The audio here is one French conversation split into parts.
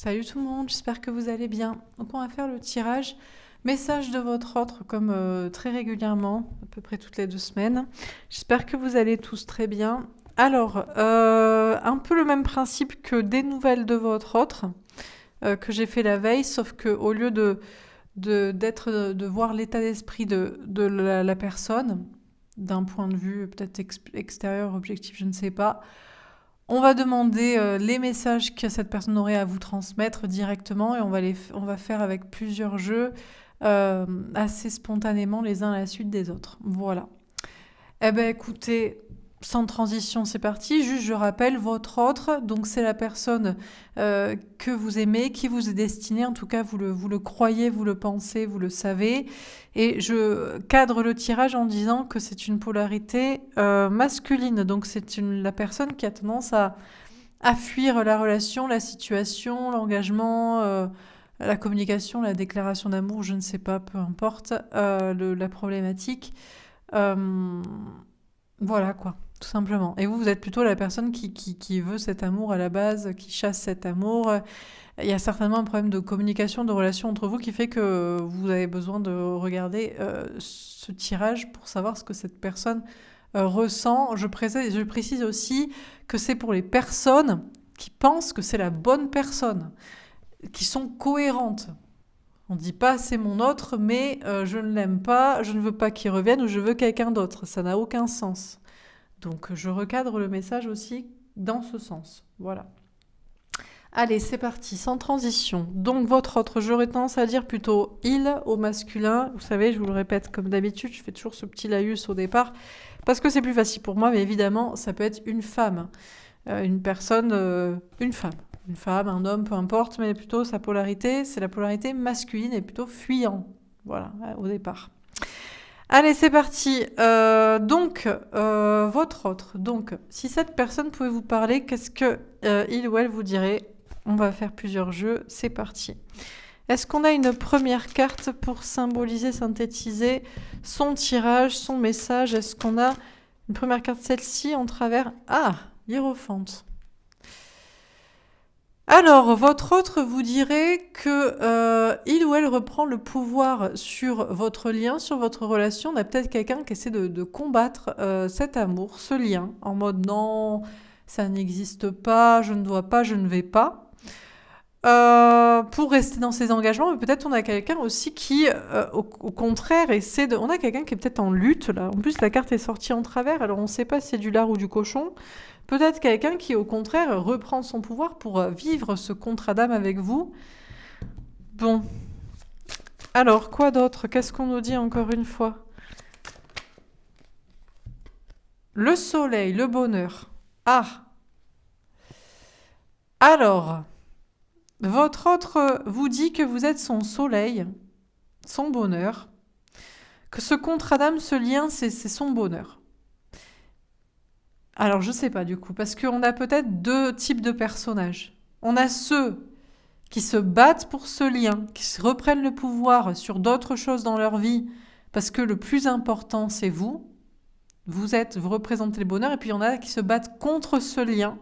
Salut tout le monde, j'espère que vous allez bien. Donc on va faire le tirage message de votre autre comme très régulièrement, à peu près toutes les 2 semaines. J'espère que vous allez tous très bien. Alors, un peu le même principe que des nouvelles de votre autre que j'ai fait la veille, sauf que au lieu de voir l'état d'esprit de la personne, d'un point de vue peut-être extérieur, objectif, je ne sais pas, on va demander les messages que cette personne aurait à vous transmettre directement et on va faire avec plusieurs jeux assez spontanément les uns à la suite des autres. Voilà. Eh ben écoutez, sans transition, c'est parti. Juste, je rappelle, votre autre, donc c'est la personne que vous aimez, qui vous est destinée. En tout cas, vous le croyez, vous le pensez, vous le savez. Et je cadre le tirage en disant que c'est une polarité masculine. Donc la personne qui a tendance à fuir la relation, la situation, l'engagement, la communication, la déclaration d'amour, je ne sais pas, peu importe, la problématique. Euh, voilà quoi, tout simplement. Et vous êtes plutôt la personne qui veut cet amour à la base, qui chasse cet amour. Il y a certainement un problème de communication, de relation entre vous qui fait que vous avez besoin de regarder ce tirage pour savoir ce que cette personne ressent. Je précise aussi que c'est pour les personnes qui pensent que c'est la bonne personne, qui sont cohérentes. On ne dit pas c'est mon autre, mais je ne l'aime pas, je ne veux pas qu'il revienne ou je veux quelqu'un d'autre. Ça n'a aucun sens. Donc je recadre le message aussi dans ce sens. Voilà. Allez, c'est parti, sans transition. Donc votre autre, j'aurais tendance à dire plutôt il au masculin. Vous savez, je vous le répète comme d'habitude, je fais toujours ce petit laïus au départ parce que c'est plus facile pour moi, mais évidemment, ça peut être une femme, une personne, une femme. Une femme, un homme, peu importe, mais plutôt sa polarité, c'est la polarité masculine et plutôt fuyant. Voilà, au départ. Allez, c'est parti. Votre autre. Donc, si cette personne pouvait vous parler, qu'est-ce que il ou elle vous dirait? On va faire plusieurs jeux. C'est parti. Est-ce qu'on a une première carte pour symboliser, synthétiser son tirage, son message? Est-ce qu'on a une première carte, celle-ci, en travers? Ah, l'Hiérophante. Alors, votre autre vous dirait que il ou elle reprend le pouvoir sur votre lien, sur votre relation. On a peut-être quelqu'un qui essaie de combattre cet amour, ce lien, en mode non, ça n'existe pas, je ne dois pas, je ne vais pas. Pour rester dans ses engagements, mais peut-être on a quelqu'un aussi qui, au contraire, essaie de... On a quelqu'un qui est peut-être en lutte, là. En plus, la carte est sortie en travers, alors on ne sait pas si c'est du lard ou du cochon. Peut-être quelqu'un qui, au contraire, reprend son pouvoir pour vivre ce contrat d'âme avec vous. Bon. Alors, quoi d'autre? Qu'est-ce qu'on nous dit encore une fois? Le soleil, le bonheur. Ah. Alors, votre autre vous dit que vous êtes son soleil, son bonheur, que ce contrat d'âme, ce lien, c'est son bonheur. Alors, je sais pas du coup, parce qu'on a peut-être deux types de personnages. On a ceux qui se battent pour ce lien, qui se reprennent le pouvoir sur d'autres choses dans leur vie, parce que le plus important, c'est vous. Vous représentez le bonheur, et puis il y en a qui se battent contre ce lien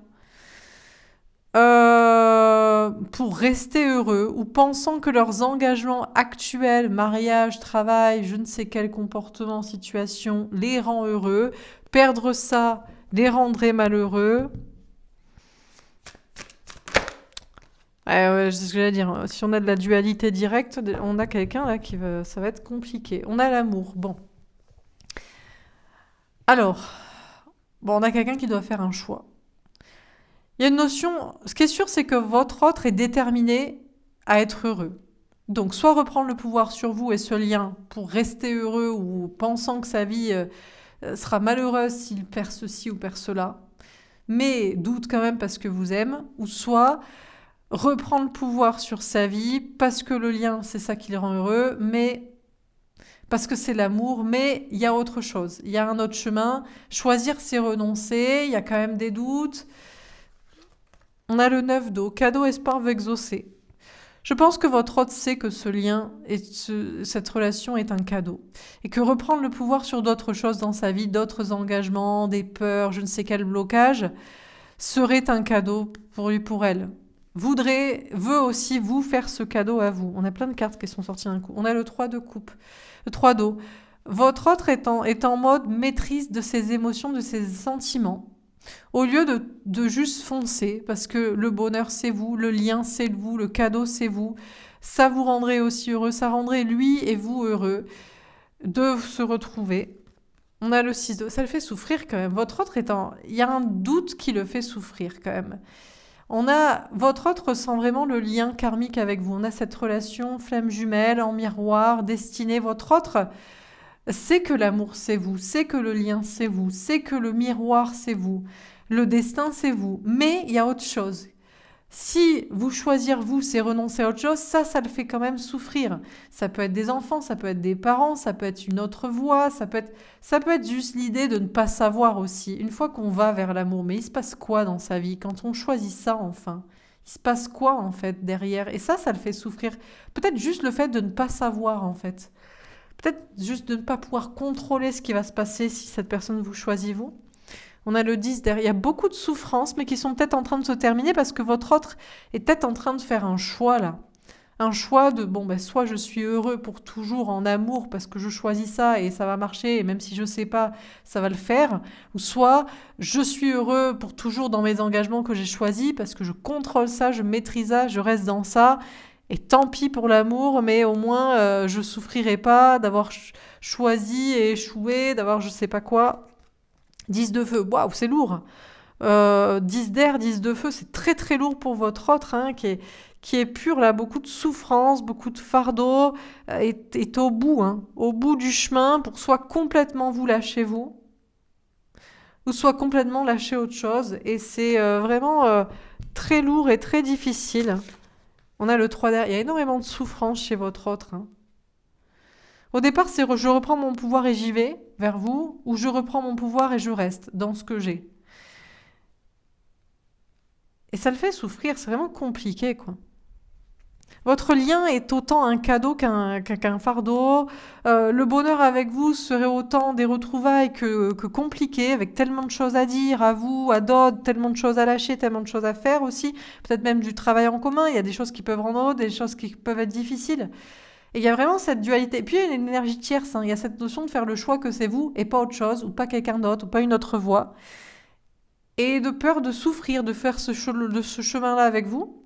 pour rester heureux, ou pensant que leurs engagements actuels, mariage, travail, je ne sais quel comportement, situation, les rend heureux. Perdre ça les rendrait malheureux. Ouais, c'est ce que j'allais dire. Si on a de la dualité directe, on a quelqu'un là ça va être compliqué. On a l'amour. Bon. Alors, on a quelqu'un qui doit faire un choix. Il y a une notion. Ce qui est sûr, c'est que votre autre est déterminé à être heureux. Donc, soit reprendre le pouvoir sur vous et ce lien pour rester heureux ou pensant que sa vie sera malheureuse s'il perd ceci ou perd cela, mais doute quand même parce que vous aime, ou soit reprend le pouvoir sur sa vie parce que le lien, c'est ça qui le rend heureux, mais parce que c'est l'amour, mais il y a autre chose. Il y a un autre chemin. Choisir, c'est renoncer. Il y a quand même des doutes. On a le 9 d'eau. Cadeau, espoir, veut exaucer. Je pense que votre autre sait que ce lien et cette relation est un cadeau. Et que reprendre le pouvoir sur d'autres choses dans sa vie, d'autres engagements, des peurs, je ne sais quel blocage, serait un cadeau pour lui, pour elle. veut aussi vous faire ce cadeau à vous. On a plein de cartes qui sont sorties d'un coup. On a le 3 de coupe, le 3 d'eau. Votre autre est en mode maîtrise de ses émotions, de ses sentiments. Au lieu de juste foncer, parce que le bonheur c'est vous, le lien c'est vous, le cadeau c'est vous, ça vous rendrait aussi heureux, ça rendrait lui et vous heureux de se retrouver. On a le 6 d'eau, ça le fait souffrir quand même. Votre autre il y a un doute qui le fait souffrir quand même. Votre autre ressent vraiment le lien karmique avec vous. On a cette relation flamme jumelle, en miroir, destinée. Votre autre sait que l'amour c'est vous, sait que le lien c'est vous, sait que le miroir c'est vous, le destin c'est vous. Mais il y a autre chose. Si vous choisir vous, c'est renoncer à autre chose, ça le fait quand même souffrir. Ça peut être des enfants, ça peut être des parents, ça peut être une autre voie, ça peut être juste l'idée de ne pas savoir aussi. Une fois qu'on va vers l'amour, mais il se passe quoi dans sa vie quand on choisit ça enfin? Il se passe quoi en fait derrière? Et ça le fait souffrir. Peut-être juste le fait de ne pas savoir en fait. Peut-être juste de ne pas pouvoir contrôler ce qui va se passer si cette personne vous choisit vous. On a le 10 derrière. Il y a beaucoup de souffrances, mais qui sont peut-être en train de se terminer parce que votre autre est peut-être en train de faire un choix là. Un choix de, soit je suis heureux pour toujours en amour parce que je choisis ça et ça va marcher, et même si je ne sais pas, ça va le faire. Ou soit je suis heureux pour toujours dans mes engagements que j'ai choisis parce que je contrôle ça, je maîtrise ça, je reste dans ça. Et tant pis pour l'amour, mais au moins je souffrirai pas d'avoir choisi et échoué, d'avoir je sais pas quoi. 10 de feu, waouh, c'est lourd. 10 d'air, 10 de feu, c'est très très lourd pour votre autre, hein, qui est pur, là, beaucoup de souffrance, beaucoup de fardeau, est au bout, hein, au bout du chemin pour soit complètement vous lâcher vous, ou soit complètement lâcher autre chose. Et c'est vraiment très lourd et très difficile. On a le 3 d'air, il y a énormément de souffrance chez votre autre, hein. Au départ, c'est je reprends mon pouvoir et j'y vais vers vous, ou je reprends mon pouvoir et je reste dans ce que j'ai. Et ça le fait souffrir, c'est vraiment compliqué, quoi. Votre lien est autant un cadeau qu'un fardeau. Le bonheur avec vous serait autant des retrouvailles que compliqué, avec tellement de choses à dire à vous, à d'autres, tellement de choses à lâcher, tellement de choses à faire aussi. Peut-être même du travail en commun. Il y a des choses qui peuvent rendre autres, des choses qui peuvent être difficiles. Et il y a vraiment cette dualité. Et puis il y a une énergie tierce, hein. Il y a cette notion de faire le choix que c'est vous et pas autre chose, ou pas quelqu'un d'autre, ou pas une autre voie. Et de peur de souffrir, de faire ce chemin-là avec vous,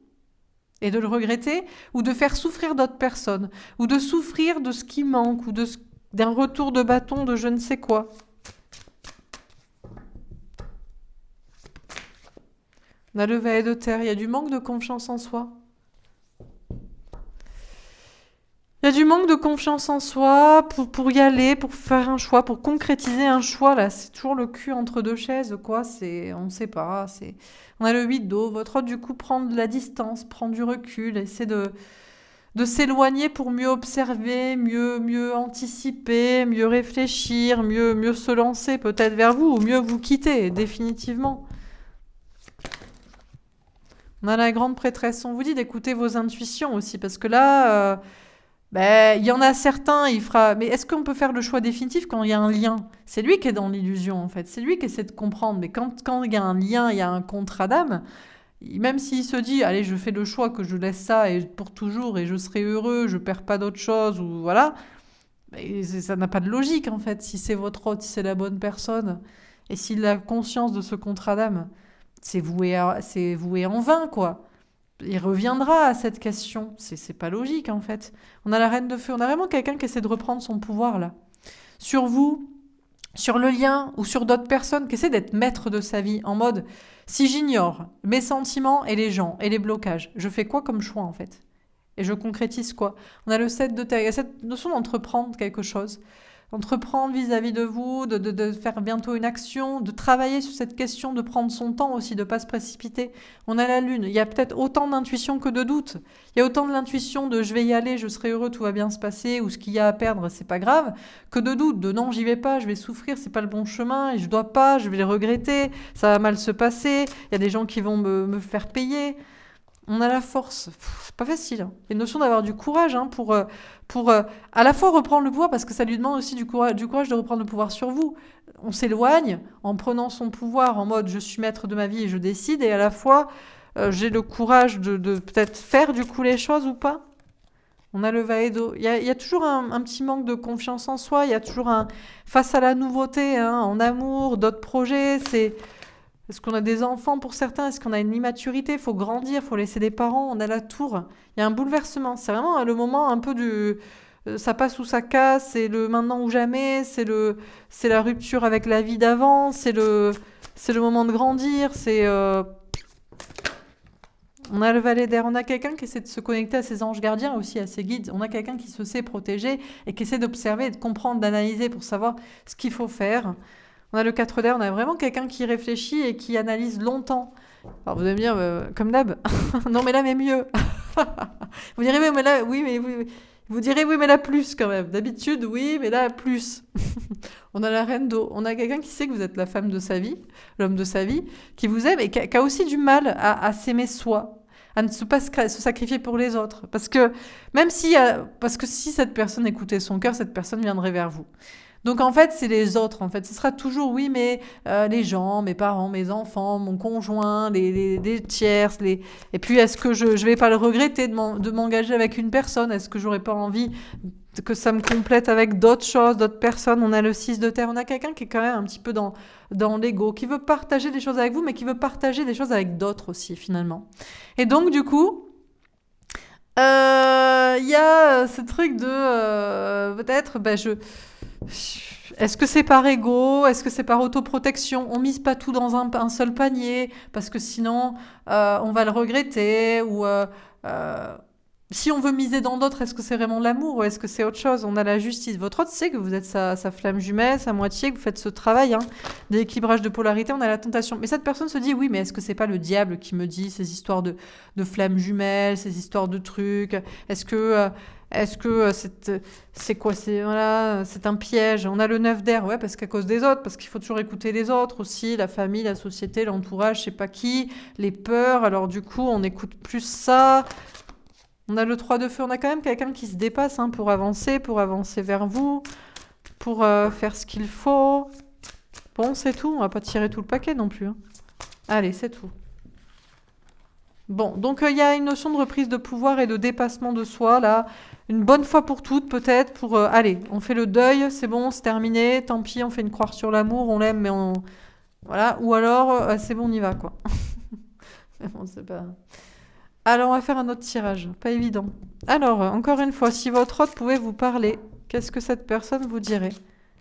et de le regretter, ou de faire souffrir d'autres personnes, ou de souffrir de ce qui manque, ou d'un retour de bâton de je ne sais quoi. On a le valet de terre, il y a du manque de confiance en soi. Il y a du manque de confiance en soi pour y aller, pour faire un choix, pour concrétiser un choix. Là, c'est toujours le cul entre deux chaises, quoi. On ne sait pas. On a le 8 d'eau. Votre autre, du coup, prend de la distance, prend du recul, essaie de s'éloigner pour mieux observer, mieux anticiper, mieux réfléchir, mieux se lancer peut-être vers vous, ou mieux vous quitter, définitivement. On a la grande prêtresse. On vous dit d'écouter vos intuitions aussi, parce que là... il y en a certains, il fera. Mais est-ce qu'on peut faire le choix définitif quand il y a un lien? C'est lui qui est dans l'illusion, en fait. C'est lui qui essaie de comprendre. Mais quand il y a un lien, il y a un contrat d'âme, même s'il se dit, allez, je fais le choix que je laisse ça et pour toujours et je serai heureux, je perds pas d'autre chose, ou voilà, mais ça n'a pas de logique, en fait. Si c'est votre hôte, si c'est la bonne personne, et s'il a conscience de ce contrat d'âme, c'est voué en vain, quoi. Il reviendra à cette question. C'est pas logique, en fait. On a la reine de feu. On a vraiment quelqu'un qui essaie de reprendre son pouvoir, là. Sur vous, sur le lien, ou sur d'autres personnes, qui essaie d'être maître de sa vie, en mode, si j'ignore mes sentiments et les gens, et les blocages, je fais quoi comme choix, en fait? Et je concrétise quoi? On a le 7 de terre. Il y a cette notion d'entreprendre quelque chose. D'entreprendre vis-à-vis de vous, de faire bientôt une action, de travailler sur cette question, de prendre son temps aussi, de ne pas se précipiter. On a la lune, il y a peut-être autant d'intuition que de doute. Il y a autant de l'intuition de je vais y aller, je serai heureux, tout va bien se passer, ou ce qu'il y a à perdre, c'est pas grave, que de doute, de non, j'y vais pas, je vais souffrir, c'est pas le bon chemin, et je dois pas, je vais le regretter, ça va mal se passer, il y a des gens qui vont me faire payer. On a la force. C'est pas facile, hein. Il y a une notion d'avoir du courage, hein, pour à la fois reprendre le pouvoir, parce que ça lui demande aussi du courage de reprendre le pouvoir sur vous. On s'éloigne en prenant son pouvoir en mode je suis maître de ma vie et je décide, et à la fois j'ai le courage de peut-être faire du coup les choses ou pas? On a le Vaedo. Il y a toujours un petit manque de confiance en soi. Il y a toujours face à la nouveauté, hein, en amour, d'autres projets. Est-ce qu'on a des enfants pour certains? Est-ce qu'on a une immaturité? Il faut grandir, il faut laisser des parents. On a la tour. Il y a un bouleversement. C'est vraiment le moment un peu du. Ça passe ou ça casse. C'est le maintenant ou jamais. C'est la rupture avec la vie d'avant. C'est le moment de grandir. On a le valet d'air, on a quelqu'un qui essaie de se connecter à ses anges gardiens, aussi à ses guides. On a quelqu'un qui se sait protéger et qui essaie d'observer, de comprendre, d'analyser pour savoir ce qu'il faut faire. On a le 4 d'air, on a vraiment quelqu'un qui réfléchit et qui analyse longtemps. Alors vous allez me dire, comme d'hab, non mais là, mais mieux. Vous direz, oui, mais là, oui, mais oui. Vous direz, oui, mais là, plus quand même. D'habitude, oui, mais là, plus. On a la reine d'eau. On a quelqu'un qui sait que vous êtes la femme de sa vie, l'homme de sa vie, qui vous aime et qui a aussi du mal à s'aimer soi, à ne pas se sacrifier pour les autres. Parce que parce que si cette personne écoutait son cœur, cette personne viendrait vers vous. Donc en fait, c'est les autres. En fait, ce sera toujours oui, mais les gens, mes parents, mes enfants, mon conjoint, les tierces. Et puis, est-ce que je vais pas le regretter de m'engager avec une personne? Est-ce que j'aurais pas envie que ça me complète avec d'autres choses, d'autres personnes? On a le 6 de terre. On a quelqu'un qui est quand même un petit peu dans l'ego, qui veut partager des choses avec vous, mais qui veut partager des choses avec d'autres aussi, finalement. Et donc, du coup, il y a ce truc de peut-être, est-ce que c'est par ego? Est-ce que c'est par autoprotection? On mise pas tout dans un seul panier parce que sinon on va le regretter ou si on veut miser dans d'autres, est-ce que c'est vraiment l'amour ou est-ce que c'est autre chose? On a la justice. Votre autre sait que vous êtes sa flamme jumelle, sa moitié, que vous faites ce travail d'équilibrage de polarité. On a la tentation. Mais cette personne se dit oui, mais est-ce que c'est pas le diable qui me dit ces histoires de flammes jumelles, ces histoires de trucs? Est-ce que c'est quoi? C'est un piège. On a le 9 d'air, ouais, parce qu'à cause des autres, parce qu'il faut toujours écouter les autres aussi, la famille, la société, l'entourage, je sais pas qui, les peurs. Alors du coup, on écoute plus ça. On a le 3 de feu, on a quand même quelqu'un qui se dépasse pour avancer vers vous, pour faire ce qu'il faut. Bon, c'est tout, on va pas tirer tout le paquet non plus. Allez, c'est tout. Bon, donc il y a une notion de reprise de pouvoir et de dépassement de soi, là. Une bonne fois pour toutes, peut-être, pour... allez, on fait le deuil, c'est bon, c'est terminé, tant pis, on fait une croix sur l'amour, on l'aime, mais on... Voilà, ou alors, c'est bon, on y va, quoi. Bon, c'est pas... Alors, on va faire un autre tirage. Pas évident. Alors, encore une fois, si votre hôte pouvait vous parler, qu'est-ce que cette personne vous dirait?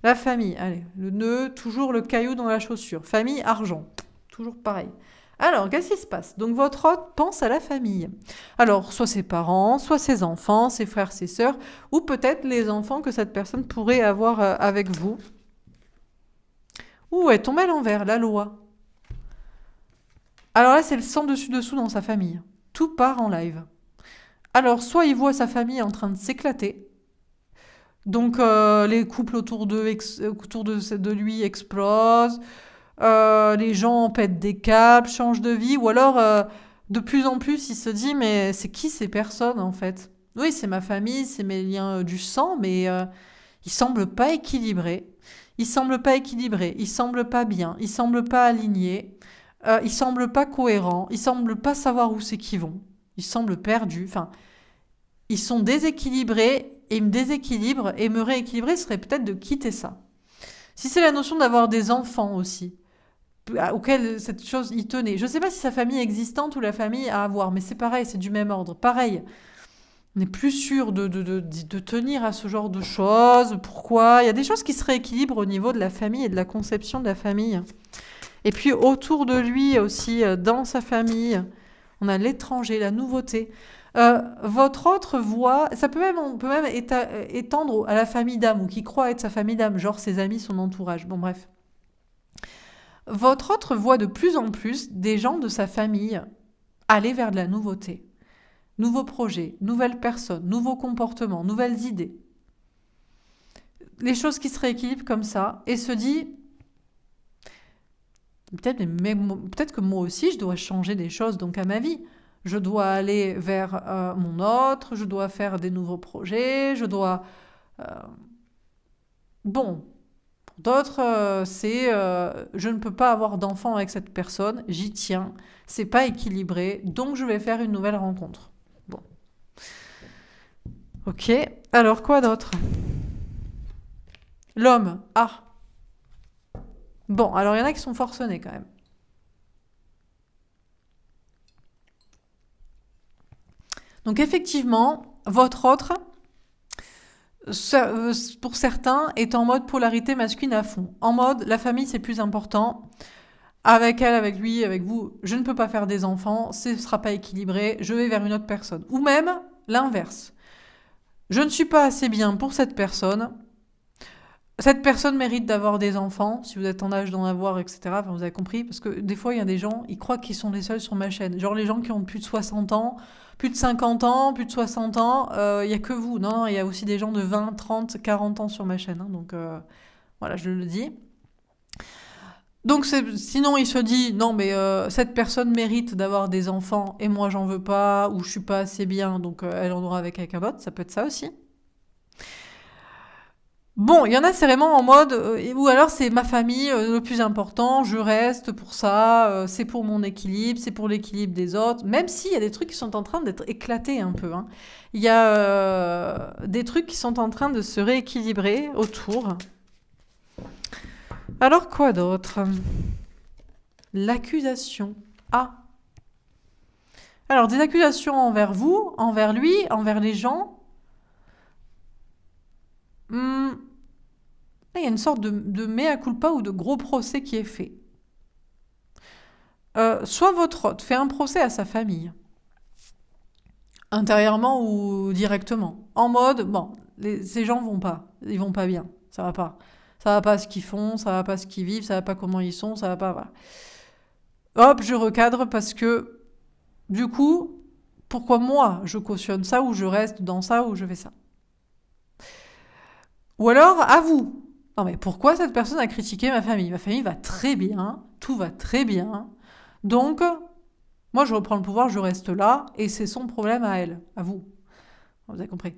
La famille. Allez, le nœud, toujours le caillou dans la chaussure. Famille, argent. Toujours pareil. Alors, qu'est-ce qui se passe? Donc, votre hôte pense à la famille. Alors, soit ses parents, soit ses enfants, ses frères, ses sœurs, ou peut-être les enfants que cette personne pourrait avoir avec vous. Ouh, elle tombe à l'envers, la loi. Alors là, c'est le sang dessus-dessous dans sa famille. Tout part en live. Alors, soit il voit sa famille en train de s'éclater, donc les couples autour de lui explosent, les gens pètent des câbles, changent de vie, ou alors de plus en plus il se dit mais c'est qui ces personnes en fait? Oui, c'est ma famille, c'est mes liens du sang, mais ils semblent pas équilibrés. Ils semblent pas équilibrés, ils semblent pas bien, ils semblent pas alignés. Ils semblent pas cohérents, ils semblent pas savoir où c'est qu'ils vont, ils semblent perdus, enfin, ils sont déséquilibrés et ils me déséquilibrent et me rééquilibrer serait peut-être de quitter ça. Si c'est la notion d'avoir des enfants aussi, auquel cette chose y tenait, je ne sais pas si sa famille est existante ou la famille à avoir, mais c'est pareil, c'est du même ordre. Pareil, on n'est plus sûr de tenir à ce genre de choses. Pourquoi? Il y a des choses qui se rééquilibrent au niveau de la famille et de la conception de la famille. Et puis autour de lui aussi, dans sa famille, on a l'étranger, la nouveauté. Votre autre voix, on peut même étendre à la famille d'âme, ou qui croit être sa famille d'âme, genre ses amis, son entourage. Bon, bref. Votre autre voit de plus en plus des gens de sa famille aller vers de la nouveauté. Nouveaux projets, nouvelles personnes, nouveaux comportements, nouvelles idées. Les choses qui se rééquilibrent comme ça, et se dit... Peut-être que moi aussi, je dois changer des choses donc à ma vie. Je dois aller vers mon autre, je dois faire des nouveaux projets, je dois... Bon, D'autres, c'est je ne peux pas avoir d'enfant avec cette personne, j'y tiens, c'est pas équilibré, donc je vais faire une nouvelle rencontre. Bon, ok. Alors quoi d'autre? L'homme. Ah. Bon, alors il y en a qui sont forcenés quand même. Donc effectivement, votre autre, pour certains, est en mode polarité masculine à fond. En mode, la famille c'est plus important. Avec elle, avec lui, avec vous, je ne peux pas faire des enfants, ce ne sera pas équilibré, je vais vers une autre personne. Ou même l'inverse. Je ne suis pas assez bien pour cette personne mérite d'avoir des enfants, si vous êtes en âge d'en avoir, etc. Enfin, vous avez compris, parce que des fois, il y a des gens, ils croient qu'ils sont les seuls sur ma chaîne. Genre les gens qui ont plus de 60 ans, plus de 50 ans, plus de 60 ans, il y a que vous. Non, il y a aussi des gens de 20, 30, 40 ans sur ma chaîne. Hein, donc voilà, je le dis. Donc sinon il se dit non mais cette personne mérite d'avoir des enfants et moi j'en veux pas ou je suis pas assez bien donc elle en aura avec quelqu'un d'autre, ça peut être ça aussi. Bon, il y en a c'est vraiment en mode ou alors c'est ma famille le plus important, je reste pour ça, c'est pour mon équilibre, c'est pour l'équilibre des autres, même s'il y a des trucs qui sont en train d'être éclatés un peu. Hein. Il y a des trucs qui sont en train de se rééquilibrer autour. Alors quoi d'autre? L'accusation. Ah. Alors, des accusations envers vous, envers lui, envers les gens. Hmm, il y a une sorte de mea culpa ou de gros procès qui est fait. Soit votre hôte fait un procès à sa famille, intérieurement ou directement, en mode, bon, ces gens vont pas, ils vont pas bien, ça va pas. Ça va pas ce qu'ils font, ça va pas ce qu'ils vivent, ça va pas comment ils sont, ça va pas, voilà. Hop, je recadre parce que, du coup, pourquoi moi je cautionne ça ou je reste dans ça ou je fais ça? Ou alors, à vous. Non mais pourquoi cette personne a critiqué ma famille? Ma famille va très bien, tout va très bien. Donc, moi je reprends le pouvoir, je reste là, et c'est son problème à elle, à vous. Vous avez compris.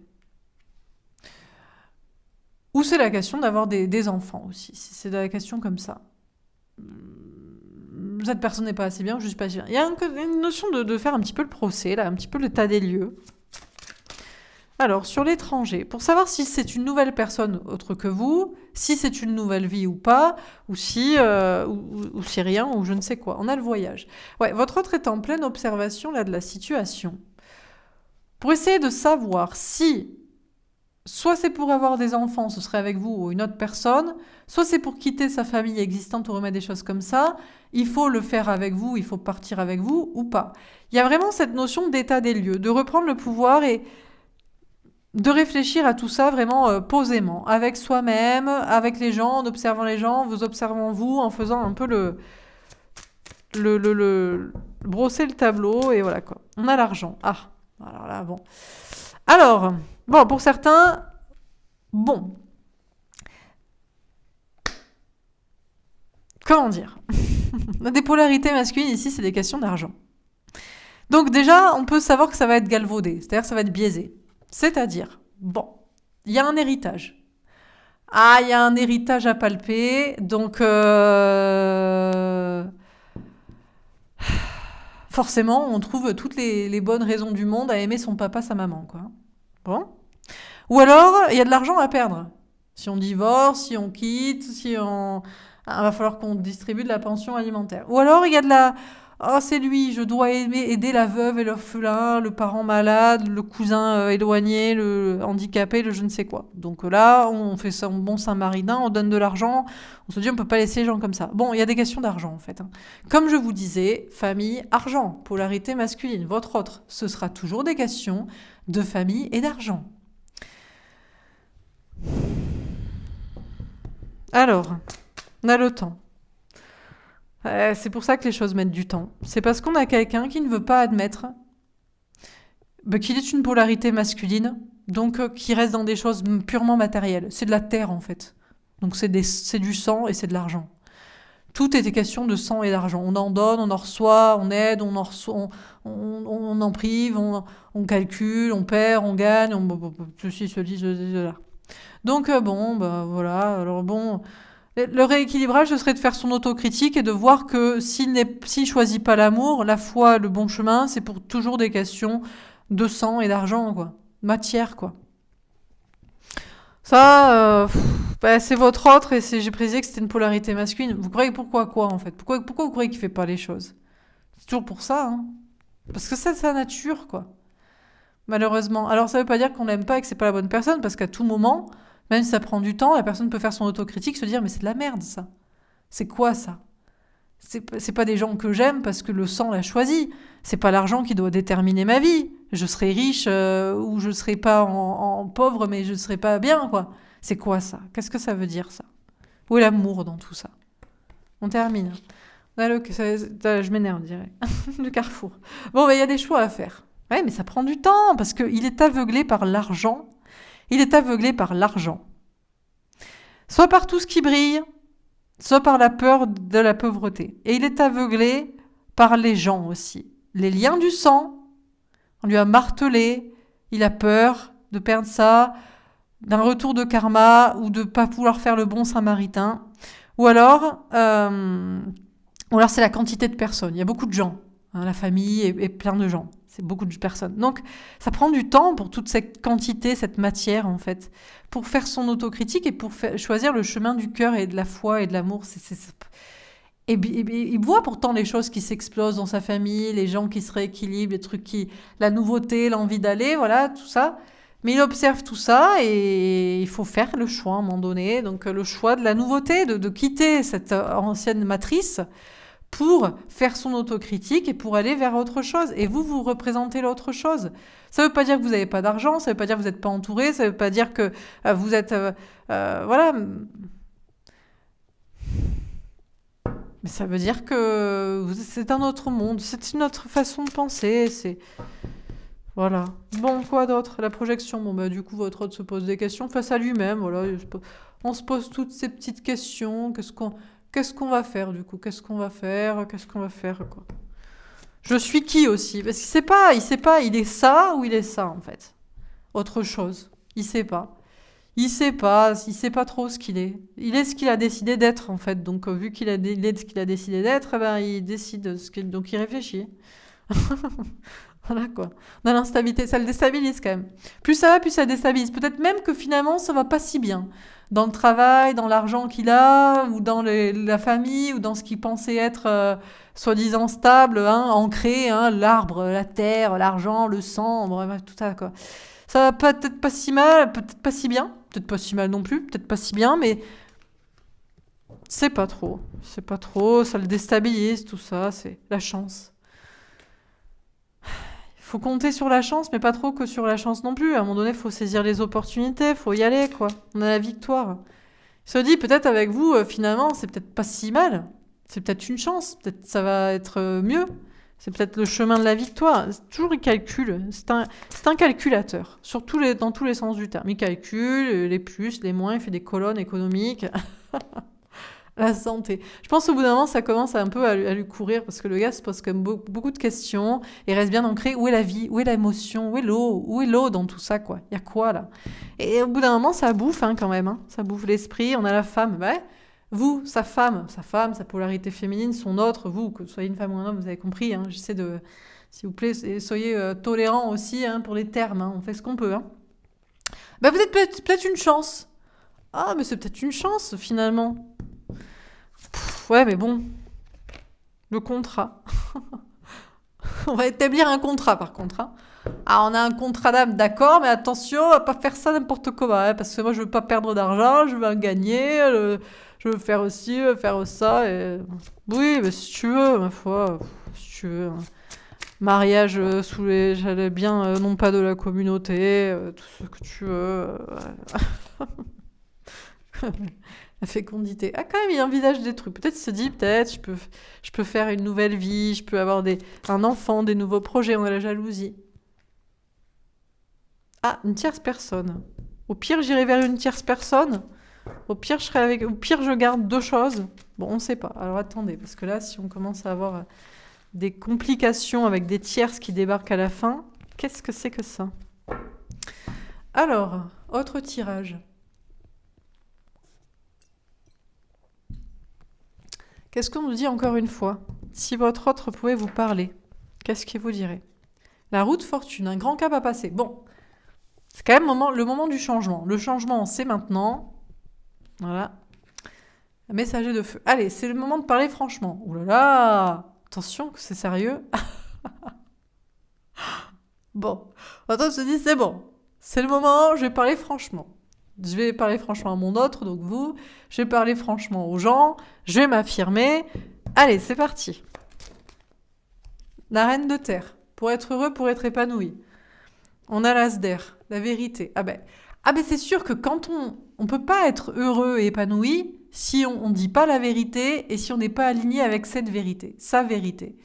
Ou c'est la question d'avoir des enfants aussi, si c'est la question comme ça. Cette personne n'est pas assez bien, je suis pas assez bien. Il y a une notion de faire un petit peu le procès, là, un petit peu l'état des lieux. Alors, sur l'étranger, pour savoir si c'est une nouvelle personne autre que vous, si c'est une nouvelle vie ou pas, ou si, ou si rien, ou je ne sais quoi. On a le voyage. Ouais, votre autre est en pleine observation là de la situation. Pour essayer de savoir si, soit c'est pour avoir des enfants, ce serait avec vous ou une autre personne, soit c'est pour quitter sa famille existante ou remettre des choses comme ça, il faut le faire avec vous, il faut partir avec vous ou pas. Il y a vraiment cette notion d'état des lieux, de reprendre le pouvoir et de réfléchir à tout ça vraiment posément, avec soi-même, avec les gens, en observant les gens, vous observant vous, en faisant un peu brosser le tableau, et voilà quoi. On a l'argent. Ah, alors là, bon. Alors, bon, pour certains, bon. Comment dire? Des polarités masculines ici, c'est des questions d'argent. Donc déjà, on peut savoir que ça va être galvaudé, c'est-à-dire que ça va être biaisé. C'est-à-dire, bon, il y a un héritage. Ah, il y a un héritage à palper, donc forcément, on trouve toutes les bonnes raisons du monde à aimer son papa, sa maman, quoi. Bon. Ou alors, il y a de l'argent à perdre. Si on divorce, si on quitte, si on... Ah, va falloir qu'on distribue de la pension alimentaire. Ou alors, il y a de la... Oh, c'est lui, je dois aider la veuve et l'orphelin, le parent malade, le cousin éloigné, le handicapé, le je ne sais quoi. Donc là, on fait ça en bon Saint-Maritain, on donne de l'argent, on se dit on peut pas laisser les gens comme ça. Bon, il y a des questions d'argent en fait. Hein. Comme je vous disais, famille, argent, polarité masculine, votre autre, ce sera toujours des questions de famille et d'argent. Alors, on a le temps. C'est pour ça que les choses mettent du temps. C'est parce qu'on a quelqu'un qui ne veut pas admettre qu'il est une polarité masculine, donc qui reste dans des choses purement matérielles. C'est de la terre en fait. Donc c'est du sang et c'est de l'argent. Tout était question de sang et d'argent. On en donne, on en reçoit, on aide, on en reçoit, on en prive, on calcule, on perd, on gagne, ceci, cela. Donc bon, bah voilà. Alors bon, Le rééquilibrage, ce serait de faire son autocritique et de voir que s'il choisit pas l'amour, la foi, le bon chemin, c'est pour toujours des questions de sang et d'argent, quoi. Matière, quoi. Ça, c'est votre autre et j'ai précisé que c'était une polarité masculine. Vous croyez pourquoi quoi, en fait? Pourquoi vous croyez qu'il fait pas les choses? C'est toujours pour ça, hein. Parce que c'est sa nature, quoi. Malheureusement. Alors ça veut pas dire qu'on l'aime pas et que c'est pas la bonne personne, parce qu'à tout moment, même si ça prend du temps, la personne peut faire son autocritique, se dire mais c'est de la merde ça. C'est quoi ça? C'est pas des gens que j'aime parce que le sang l'a choisi. C'est pas l'argent qui doit déterminer ma vie. Je serai riche ou je serai pas en pauvre, mais je serai pas bien, quoi. C'est quoi ça? Qu'est-ce que ça veut dire ça? Où est l'amour dans tout ça? On termine. Je m'énerve, je dirais. Le carrefour. Bon, il y a des choix à faire. Ouais, mais ça prend du temps parce qu'il est aveuglé par l'argent. Il est aveuglé par l'argent. Soit par tout ce qui brille, soit par la peur de la pauvreté. Et il est aveuglé par les gens aussi. Les liens du sang, on lui a martelé, il a peur de perdre ça, d'un retour de karma ou de pas pouvoir faire le bon samaritain. Ou alors c'est la quantité de personnes. Il y a beaucoup de gens. Hein, la famille et plein de gens. C'est beaucoup de personnes. Donc, ça prend du temps pour toute cette quantité, cette matière, en fait, pour faire son autocritique et pour choisir le chemin du cœur et de la foi et de l'amour. Et il voit pourtant les choses qui s'explosent dans sa famille, les gens qui se rééquilibrent, les trucs la nouveauté, l'envie d'aller, voilà, tout ça. Mais il observe tout ça et il faut faire le choix à un moment donné. Donc, le choix de la nouveauté, de quitter cette ancienne matrice pour faire son autocritique et pour aller vers autre chose. Et vous représentez l'autre chose. Ça ne veut pas dire que vous n'avez pas d'argent, ça ne veut pas dire que vous n'êtes pas entouré, ça ne veut pas dire que vous êtes... voilà. Mais ça veut dire que c'est un autre monde, c'est une autre façon de penser, c'est... Voilà. Bon, quoi d'autre? La projection. Bon, du coup, votre hôte se pose des questions face à lui-même. Voilà. On se pose toutes ces petites questions. Qu'est-ce qu'on va faire, du coup? Qu'est-ce qu'on va faire? Qu'est-ce qu'on va faire, quoi? Je suis qui aussi? Parce qu'il sait pas, il est ça ou il est ça, en fait. Autre chose. Il sait pas. Il sait pas trop ce qu'il est. Il est ce qu'il a décidé d'être, en fait. Donc, vu il est ce qu'il a décidé d'être, il décide donc il réfléchit. Voilà, quoi. Dans l'instabilité, ça le déstabilise quand même. Plus ça va, plus ça déstabilise. Peut-être même que finalement, ça va pas si bien. Dans le travail, dans l'argent qu'il a, ou dans la famille, ou dans ce qu'il pensait être soi-disant stable, hein, ancré, hein, l'arbre, la terre, l'argent, le sang, bref, tout ça, quoi. Ça va peut-être pas si mal, peut-être pas si bien, peut-être pas si mal non plus, peut-être pas si bien, mais c'est pas trop. C'est pas trop, ça le déstabilise, tout ça, c'est la chance. Faut compter sur la chance, mais pas trop que sur la chance non plus. À un moment donné, il faut saisir les opportunités, faut y aller, quoi. On a la victoire. Il se dit, peut-être avec vous, finalement, c'est peut-être pas si mal. C'est peut-être une chance, peut-être ça va être mieux. C'est peut-être le chemin de la victoire. C'est toujours, il calcule. C'est un calculateur, dans tous les sens du terme. Il calcule les plus, les moins, il fait des colonnes économiques. La santé. Je pense au bout d'un moment, ça commence un peu à lui courir parce que le gars se pose quand même beaucoup de questions et reste bien ancré. Où est la vie? Où est l'émotion? Où est l'eau? Où est l'eau dans tout ça, quoi? Il y a quoi, là? Et au bout d'un moment, ça bouffe, hein, quand même. Hein. Ça bouffe l'esprit. On a la femme. Ouais. Vous, sa femme, sa polarité féminine, son autre, vous, que vous soyez une femme ou un homme, vous avez compris. Hein, j'essaie de... S'il vous plaît, soyez tolérants aussi hein, pour les termes. Hein, on fait ce qu'on peut. Hein. Vous êtes peut-être une chance. Ah, mais c'est peut-être une chance, finalement. Ouais, mais bon, le contrat. On va établir un contrat, par contre. Hein. Ah, on a un contrat d'âme, d'accord, mais attention, on va pas faire ça n'importe comment, hein, parce que moi, je veux pas perdre d'argent, je veux en gagner, je veux faire aussi, faire ça. Et... Oui, mais si tu veux, ma foi, si tu veux. Hein. Mariage sous j'allais bien, non pas de la communauté, tout ce que tu veux. La fécondité. Ah, quand même, il envisage des trucs. Peut-être il se dit, je peux faire une nouvelle vie, je peux avoir un enfant, des nouveaux projets. On a la jalousie. Ah, une tierce personne. Au pire, j'irai vers une tierce personne. Au pire, je garde deux choses. Bon, on ne sait pas. Alors attendez, parce que là, si on commence à avoir des complications avec des tierces qui débarquent à la fin, qu'est-ce que c'est que ça? Alors, autre tirage. Qu'est-ce qu'on nous dit encore une fois? Si votre autre pouvait vous parler, qu'est-ce qu'il vous dirait? La roue de fortune, un grand cap à passer. Bon, c'est quand même le moment du changement. Le changement, c'est maintenant. Voilà. Messager de feu. Allez, c'est le moment de parler franchement. Ouh là là! Attention, c'est sérieux. Bon. Attends, je te dis, c'est bon. C'est le moment, je vais parler franchement. Je vais parler franchement à mon autre, donc vous. Je vais parler franchement aux gens. Je vais m'affirmer. Allez, c'est parti. La reine de terre. Pour être heureux, pour être épanoui. On a l'as d'air, la vérité. Ah ben c'est sûr que quand on peut pas être heureux et épanoui si on dit pas la vérité et si on n'est pas aligné avec cette vérité, sa vérité.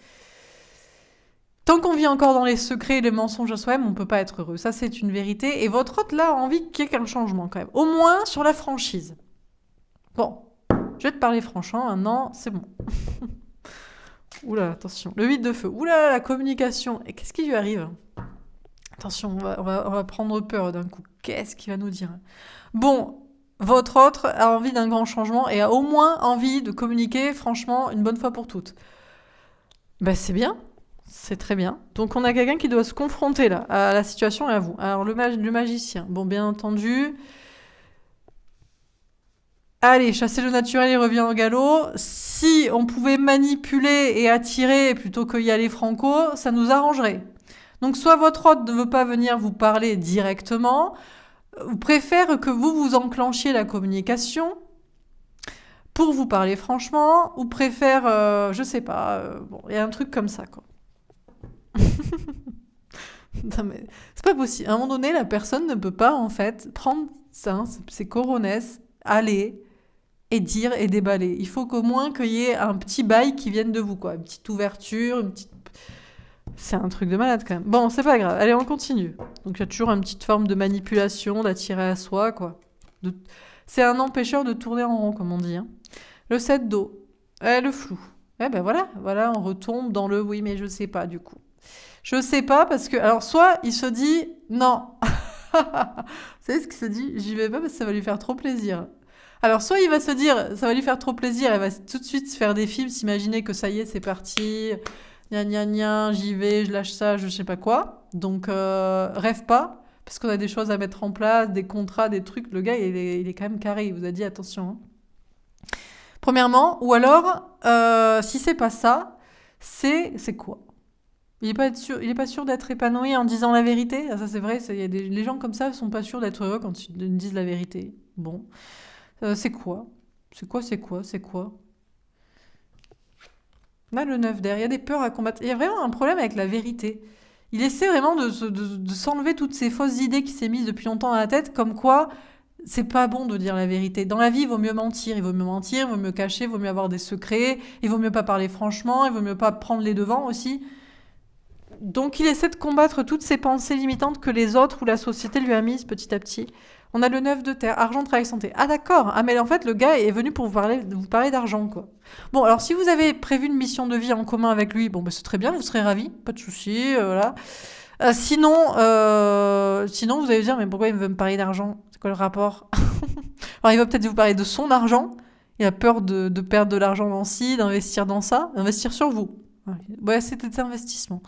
Tant qu'on vit encore dans les secrets et les mensonges à soi-même, on peut pas être heureux. Ça, c'est une vérité. Et votre hôte, là, a envie qu'il y ait un changement, quand même. Au moins sur la franchise. Bon, je vais te parler franchement, maintenant, c'est bon. Oula, attention. Le 8 de feu. Oula, la communication. Et qu'est-ce qui lui arrive? Attention, on va prendre peur d'un coup. Qu'est-ce qu'il va nous dire? Bon, votre autre a envie d'un grand changement et a au moins envie de communiquer, franchement, une bonne fois pour toutes. Ben, c'est bien. C'est très bien. Donc on a quelqu'un qui doit se confronter là à la situation et à vous. Alors le magicien, bon bien entendu. Allez, chasser le naturel et revient au galop. Si on pouvait manipuler et attirer plutôt que y aller franco, ça nous arrangerait. Donc soit votre hôte ne veut pas venir vous parler directement, ou préfère que vous enclenchiez la communication pour vous parler franchement, ou préfère, je sais pas, bon, il y a un truc comme ça quoi. Non mais c'est pas possible. À un moment donné, la personne ne peut pas en fait prendre ça, ses coronesses, aller et dire et déballer. Il faut qu'au moins qu'il y ait un petit bail qui vienne de vous, quoi. Une petite ouverture, une petite... C'est un truc de malade quand même. Bon, c'est pas grave. Allez, on continue. Donc il y a toujours une petite forme de manipulation, d'attirer à soi, quoi. C'est un empêcheur de tourner en rond, comme on dit. Hein. Le 7 d'eau. Le flou. Eh ben voilà, on retombe dans le oui, mais je sais pas du coup. Je sais pas parce que, alors, soit il se dit non. Vous savez ce qu'il se dit? J'y vais pas parce que ça va lui faire trop plaisir. Alors, soit il va se dire ça va lui faire trop plaisir, elle va tout de suite se faire des films, s'imaginer que ça y est, c'est parti, gna gna gna, j'y vais, je lâche ça, je sais pas quoi. Donc, rêve pas, parce qu'on a des choses à mettre en place, des contrats, des trucs. Le gars, il est quand même carré, il vous a dit attention. Hein. Premièrement, ou alors, si c'est pas ça, c'est quoi? Il est pas sûr d'être épanoui en disant la vérité. Ah, ça c'est vrai, les gens comme ça sont pas sûrs d'être heureux quand ils disent la vérité. Bon, c'est quoi? C'est quoi? Là, le 9 d'air, il y a des peurs à combattre. Il y a vraiment un problème avec la vérité. Il essaie vraiment de s'enlever toutes ces fausses idées qui s'est mises depuis longtemps à la tête, comme quoi c'est pas bon de dire la vérité. Dans la vie, il vaut mieux mentir, il vaut mieux cacher, il vaut mieux avoir des secrets, il vaut mieux pas parler franchement, il vaut mieux pas prendre les devants aussi. Donc il essaie de combattre toutes ces pensées limitantes que les autres ou la société lui a mises petit à petit. On a le 9 de terre, argent, travail, santé. Ah d'accord, ah mais en fait le gars est venu pour vous parler d'argent quoi. Bon alors si vous avez prévu une mission de vie en commun avec lui, bon bah, c'est très bien, vous serez ravis, pas de souci, voilà. Sinon vous allez vous dire mais pourquoi il veut me parler d'argent? C'est quoi le rapport? Alors il va peut-être vous parler de son argent, il a peur de perdre de l'argent dans ci, d'investir dans ça, d'investir sur vous. Ouais, c'était des investissements.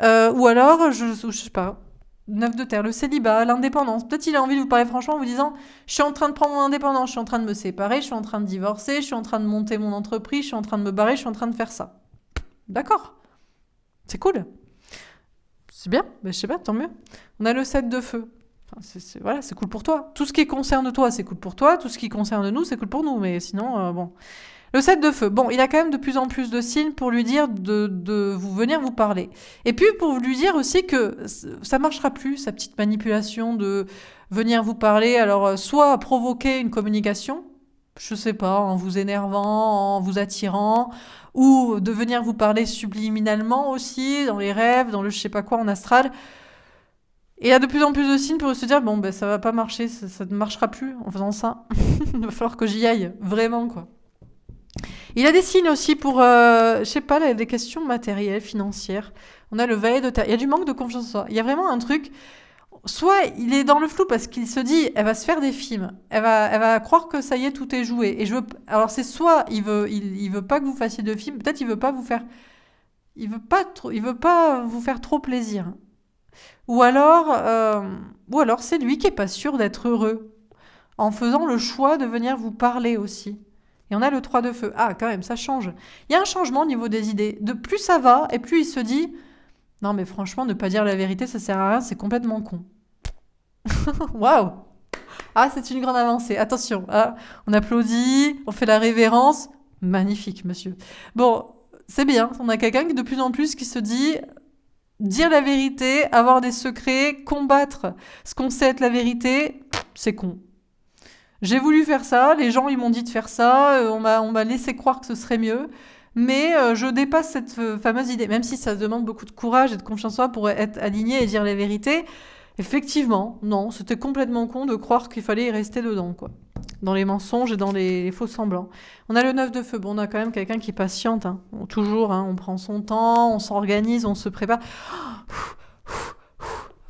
Ou alors, je sais pas, 9 de terre, le célibat, l'indépendance. Peut-être il a envie de vous parler franchement en vous disant « Je suis en train de prendre mon indépendance, je suis en train de me séparer, je suis en train de divorcer, je suis en train de monter mon entreprise, je suis en train de me barrer, je suis en train de faire ça. » D'accord. C'est cool. C'est bien, mais je sais pas, tant mieux. On a le 7 de feu. Enfin, voilà, c'est cool pour toi. Tout ce qui concerne toi, c'est cool pour toi. Tout ce qui concerne nous, c'est cool pour nous. Mais sinon, bon... Le 7 de feu, bon, il a quand même de plus en plus de signes pour lui dire de vous venir vous parler. Et puis pour lui dire aussi que ça marchera plus, sa petite manipulation de venir vous parler. Alors, soit provoquer une communication, je sais pas, en vous énervant, en vous attirant, ou de venir vous parler subliminalement aussi, dans les rêves, dans le je sais pas quoi, en astral. Et il y a de plus en plus de signes pour se dire, bon, ben ça va pas marcher, ça ne marchera plus en faisant ça. Il va falloir que j'y aille, vraiment, quoi. Il a des signes aussi pour, je sais pas, des questions matérielles, financières. On a le valet de terre. Il y a du manque de confiance en soi. Il y a vraiment un truc, soit il est dans le flou parce qu'il se dit, elle va se faire des films, elle va croire que ça y est, tout est joué. Et alors c'est soit il veut pas que vous fassiez de films, peut-être il veut pas vous faire, il veut pas vous faire trop plaisir. Ou alors, c'est lui qui est pas sûr d'être heureux en faisant le choix de venir vous parler aussi. Et on a le 3 de feu. Ah, quand même, ça change. Il y a un changement au niveau des idées. De plus ça va, et plus il se dit, non mais franchement, ne pas dire la vérité, ça sert à rien, c'est complètement con. Waouh! Ah, c'est une grande avancée. Attention, ah, on applaudit, on fait la révérence. Magnifique, monsieur. Bon, c'est bien. On a quelqu'un qui de plus en plus qui se dit dire la vérité, avoir des secrets, combattre ce qu'on sait être la vérité, c'est con. J'ai voulu faire ça, les gens ils m'ont dit de faire ça, on m'a laissé croire que ce serait mieux, mais je dépasse cette fameuse idée, même si ça demande beaucoup de courage et de confiance en soi pour être aligné et dire la vérité. Effectivement, non, c'était complètement con de croire qu'il fallait y rester dedans, quoi. Dans les mensonges et dans les faux semblants. On a le 9 de feu. Bon, on a quand même quelqu'un qui patiente. Hein. Toujours, hein, on prend son temps, on s'organise, on se prépare.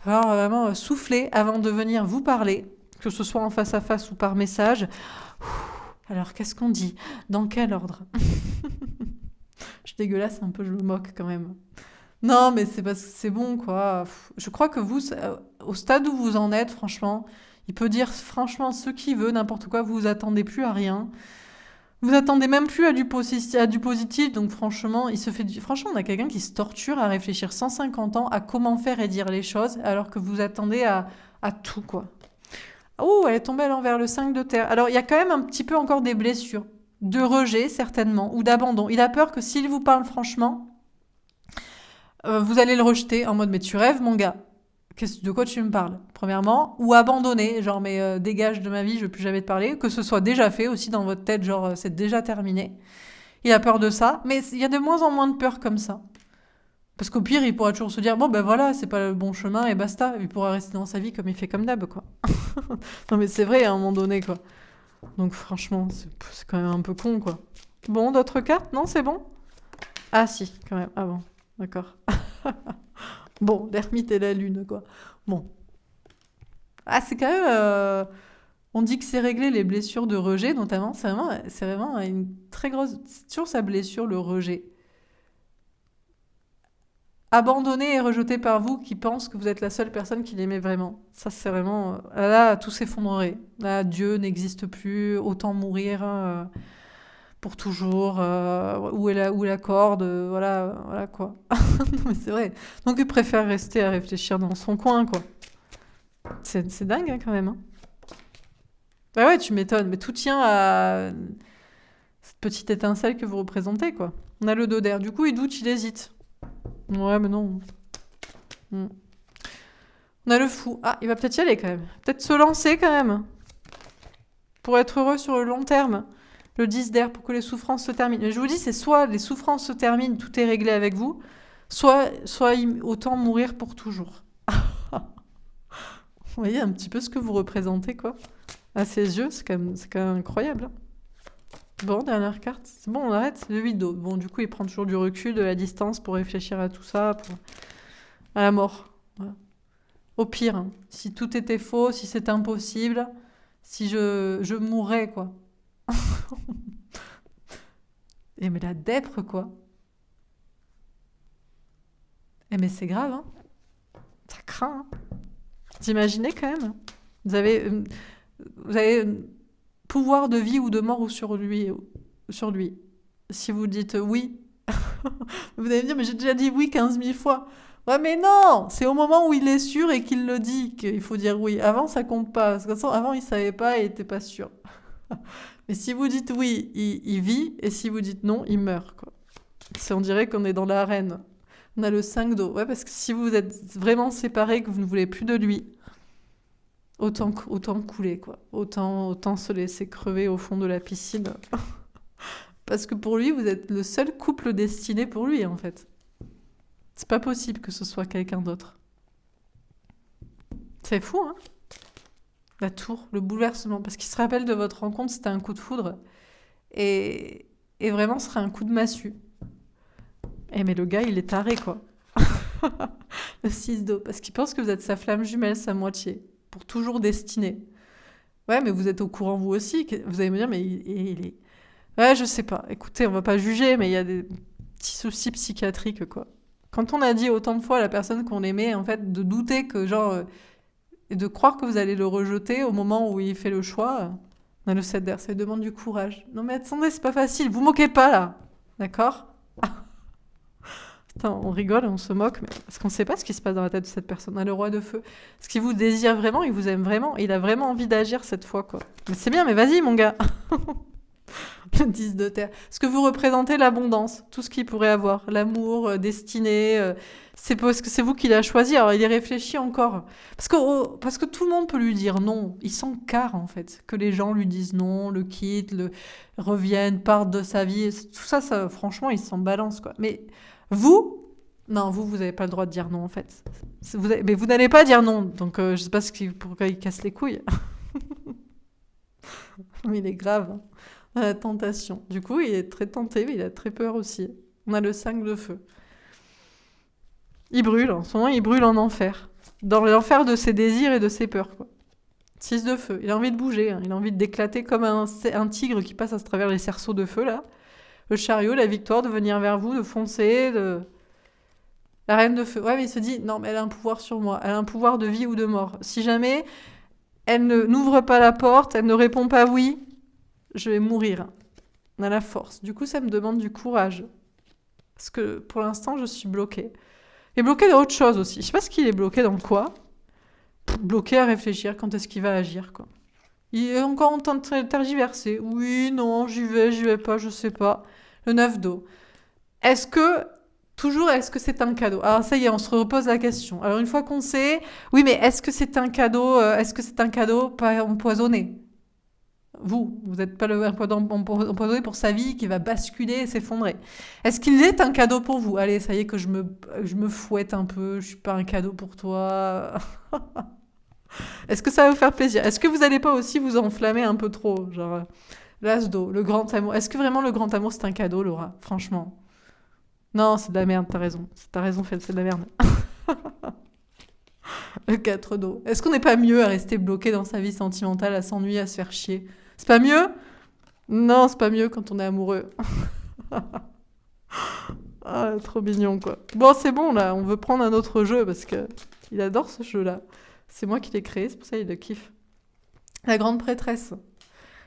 Alors, vraiment, souffler avant de venir vous parler, que ce soit en face à face ou par message. Alors, qu'est-ce qu'on dit? Dans quel ordre? Je dégueulasse un peu, je me moque quand même. Non, mais c'est parce que c'est bon, quoi. Je crois que vous, au stade où vous en êtes, franchement, il peut dire franchement ce qu'il veut, n'importe quoi, vous vous attendez plus à rien. Vous attendez même plus à du positif, donc franchement, franchement, on a quelqu'un qui se torture à réfléchir 150 ans à comment faire et dire les choses, alors que vous attendez à tout, quoi. Oh, elle est tombée à l'envers, le 5 de terre. Alors, il y a quand même un petit peu encore des blessures, de rejet, certainement, ou d'abandon. Il a peur que s'il vous parle franchement, vous allez le rejeter en mode mais tu rêves mon gars, de quoi tu me parles premièrement, ou abandonner, genre mais dégage de ma vie, je veux plus jamais te parler, que ce soit déjà fait aussi dans votre tête, genre c'est déjà terminé. Il a peur de ça, mais il y a de moins en moins de peur comme ça. Parce qu'au pire, il pourra toujours se dire bon ben voilà, c'est pas le bon chemin et basta, il pourra rester dans sa vie comme il fait comme d'hab quoi. Non mais c'est vrai à un moment donné quoi. Donc franchement, c'est quand même un peu con quoi. Bon, d'autres cartes? Non, c'est bon? Ah si, quand même. Ah bon, d'accord. Bon, l'ermite et la lune, quoi. Bon. Ah, c'est quand même... on dit que c'est réglé les blessures de rejet, notamment. C'est vraiment une très grosse... C'est toujours sa blessure, le rejet. Abandonné et rejeté par vous qui pense que vous êtes la seule personne qui l'aimait vraiment. Ça, c'est vraiment... Là, tout s'effondrerait. Là, Dieu n'existe plus, autant mourir pour toujours. Où est la corde voilà quoi. Non, mais c'est vrai. Donc, il préfère rester à réfléchir dans son coin, quoi. C'est dingue, hein, quand même. Hein. Bah ouais, tu m'étonnes. Mais tout tient à cette petite étincelle que vous représentez, quoi. On a le dos d'air. Du coup, il doute, il hésite. Ouais, mais non. Hmm. On a le fou. Ah, il va peut-être y aller, quand même. Peut-être se lancer, quand même. Pour être heureux sur le long terme. Le 10 d'air, pour que les souffrances se terminent. Mais je vous dis, c'est soit les souffrances se terminent, tout est réglé avec vous, soit autant mourir pour toujours. Vous voyez un petit peu ce que vous représentez, quoi. À ses yeux, c'est quand même incroyable. Hein. Bon, dernière carte. C'est bon, on arrête. Le 8 d'eau. Bon, du coup, il prend toujours du recul, de la distance pour réfléchir à tout ça, à la mort. Voilà. Au pire, hein, si tout était faux, si c'était impossible, si je mourrais, quoi. Et mais la dèpre, quoi. Eh mais c'est grave, hein. Ça craint, hein. Vous imaginez quand même? Vous avez, pouvoir de vie ou de mort ou sur lui. Si vous dites oui, vous allez me dire, mais j'ai déjà dit oui 15 000 fois. Ouais, mais non! C'est au moment où il est sûr et qu'il le dit qu'il faut dire oui. Avant, ça compte pas. Parce que avant, il savait pas et il était pas sûr. Mais si vous dites oui, il vit. Et si vous dites non, il meurt, quoi. On dirait qu'on est dans l'arène. On a le 5 d'eau. Ouais, parce que si vous êtes vraiment séparés, que vous ne voulez plus de lui, autant couler, quoi. Autant se laisser crever au fond de la piscine. Parce que pour lui, vous êtes le seul couple destiné pour lui, en fait. C'est pas possible que ce soit quelqu'un d'autre. C'est fou, hein? La tour, le bouleversement. Parce qu'il se rappelle de votre rencontre, c'était un coup de foudre. Et vraiment, ce serait un coup de massue. Eh mais le gars, il est taré, quoi. Le 6 d'eau. Parce qu'il pense que vous êtes sa flamme jumelle, sa moitié. Pour toujours destinée. Ouais, mais vous êtes au courant vous aussi. Vous allez me dire, mais il est... Ouais, je sais pas. Écoutez, on va pas juger, mais il y a des petits soucis psychiatriques, quoi. Quand on a dit autant de fois à la personne qu'on aimait, en fait, de douter que, genre, et de croire que vous allez le rejeter au moment où il fait le choix, on a le 7 d'air, ça lui demande du courage. Non mais attendez, c'est pas facile, vous moquez pas là, d'accord? Putain, on rigole, on se moque, mais parce qu'on sait pas ce qui se passe dans la tête de cette personne. On a le roi de feu. Parce qu'il vous désire vraiment, il vous aime vraiment, il a vraiment envie d'agir cette fois, quoi. Mais c'est bien, mais vas-y, mon gars. Le 10 de terre. Parce que vous représentez l'abondance, tout ce qu'il pourrait avoir, l'amour, destiné. C'est parce que c'est vous qui l'a choisi. Alors il y réfléchit encore. Parce que tout le monde peut lui dire non. Il s'en carre en fait. Que les gens lui disent non, le quittent, reviennent, partent de sa vie. Tout ça, franchement, il s'en balance quoi. Mais vous, non, vous n'avez pas le droit de dire non en fait. Mais vous n'allez pas dire non. Donc je sais pas pourquoi il casse les couilles. Mais il est grave. Hein. La tentation. Du coup, il est très tenté, mais il a très peur aussi. On a le 5 de feu. Il brûle, en ce moment, il brûle en enfer. Dans l'enfer de ses désirs et de ses peurs, quoi. 6 de feu. Il a envie de bouger, hein. Il a envie d'éclater comme un tigre qui passe à travers les cerceaux de feu, là. Le chariot, la victoire, de venir vers vous, de foncer, La reine de feu. Ouais, mais il se dit, non, mais elle a un pouvoir sur moi. Elle a un pouvoir de vie ou de mort. Si jamais elle n'ouvre pas la porte, elle ne répond pas oui, je vais mourir. On a la force. Du coup, ça me demande du courage. Parce que pour l'instant, je suis bloquée. Et bloquée dans autre chose aussi. Je sais pas ce qu'il est bloqué dans quoi. Bloqué à réfléchir quand est-ce qu'il va agir, quoi. Il est encore en train de tergiverser. Oui, non, j'y vais pas, je sais pas. Le 9 d'eau. Est-ce que, est-ce que c'est un cadeau? Alors ça y est, on se repose la question. Alors une fois qu'on sait, oui, mais est-ce que c'est un cadeau pas empoisonné? Vous n'êtes pas le empoisonné pour sa vie qui va basculer et s'effondrer. Est-ce qu'il est un cadeau pour vous? Allez, ça y est que je me fouette un peu, je suis pas un cadeau pour toi. Est-ce que ça va vous faire plaisir? Est-ce que vous n'allez pas aussi vous enflammer un peu trop? Genre, l'as d'eau, le grand amour. Est-ce que vraiment le grand amour c'est un cadeau, Laura? Franchement. Non, c'est de la merde, t'as raison. T'as raison, c'est de la merde. Le 4 d'eau. Est-ce qu'on n'est pas mieux à rester bloqué dans sa vie sentimentale, à s'ennuyer, à se faire chier? C'est pas mieux? Non, c'est pas mieux quand on est amoureux. Ah, trop mignon, quoi. Bon, c'est bon, là, on veut prendre un autre jeu, parce que il adore ce jeu-là. C'est moi qui l'ai créé, c'est pour ça qu'il le kiffe. La grande prêtresse.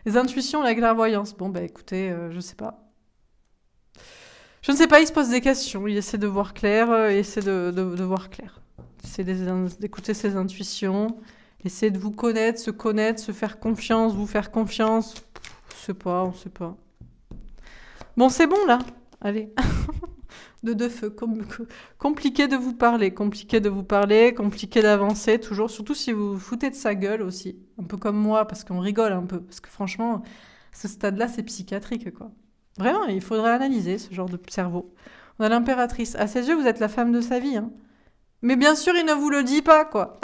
Les intuitions, la clairvoyance. Bon, bah écoutez, je sais pas. Je ne sais pas, il se pose des questions, il essaie de voir clair, il essaie de voir clair. Il essaie d'écouter ses intuitions, essaie de vous connaître, se faire confiance, vous faire confiance. On sait pas. Bon, c'est bon, là. Allez. De deux feux. Compliqué de vous parler, compliqué d'avancer, toujours. Surtout si vous vous foutez de sa gueule aussi. Un peu comme moi, parce qu'on rigole un peu. Parce que franchement, ce stade-là, c'est psychiatrique, quoi. Vraiment, il faudrait analyser ce genre de cerveau. On a l'impératrice. À ses yeux, vous êtes la femme de sa vie, hein. Mais bien sûr, il ne vous le dit pas, quoi.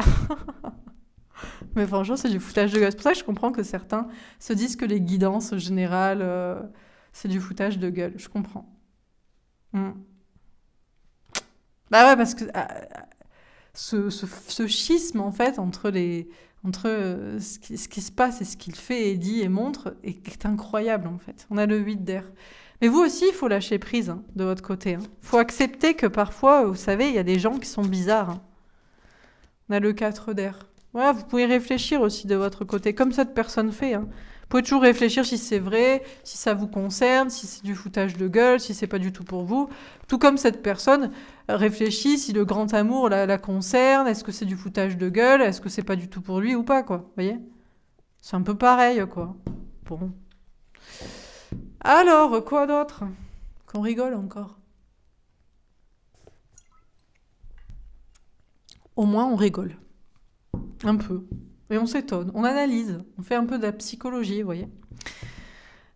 Mais franchement, c'est du foutage de gueule. C'est pour ça que je comprends que certains se disent que les guidances générales, c'est du foutage de gueule. Je comprends. Mm. Bah ouais, parce que ce schisme, en fait, entre ce qui se passe et ce qu'il fait et dit et montre est incroyable, en fait. On a le 8 d'air. Mais vous aussi, il faut lâcher prise, hein, de votre côté. Il faut accepter que parfois, vous savez, il y a des gens qui sont bizarres. Hein. On a le 4 d'air. Voilà, vous pouvez réfléchir aussi de votre côté, comme cette personne fait. Hein. Vous pouvez toujours réfléchir si c'est vrai, si ça vous concerne, si c'est du foutage de gueule, si c'est pas du tout pour vous. Tout comme cette personne réfléchit si le grand amour la concerne, est-ce que c'est du foutage de gueule, est-ce que c'est pas du tout pour lui ou pas, quoi. Vous voyez? C'est un peu pareil, quoi. Bon. Alors, quoi d'autre? Qu'on rigole encore. Au moins, on rigole. Un peu. Et on s'étonne, on analyse, on fait un peu de la psychologie, vous voyez.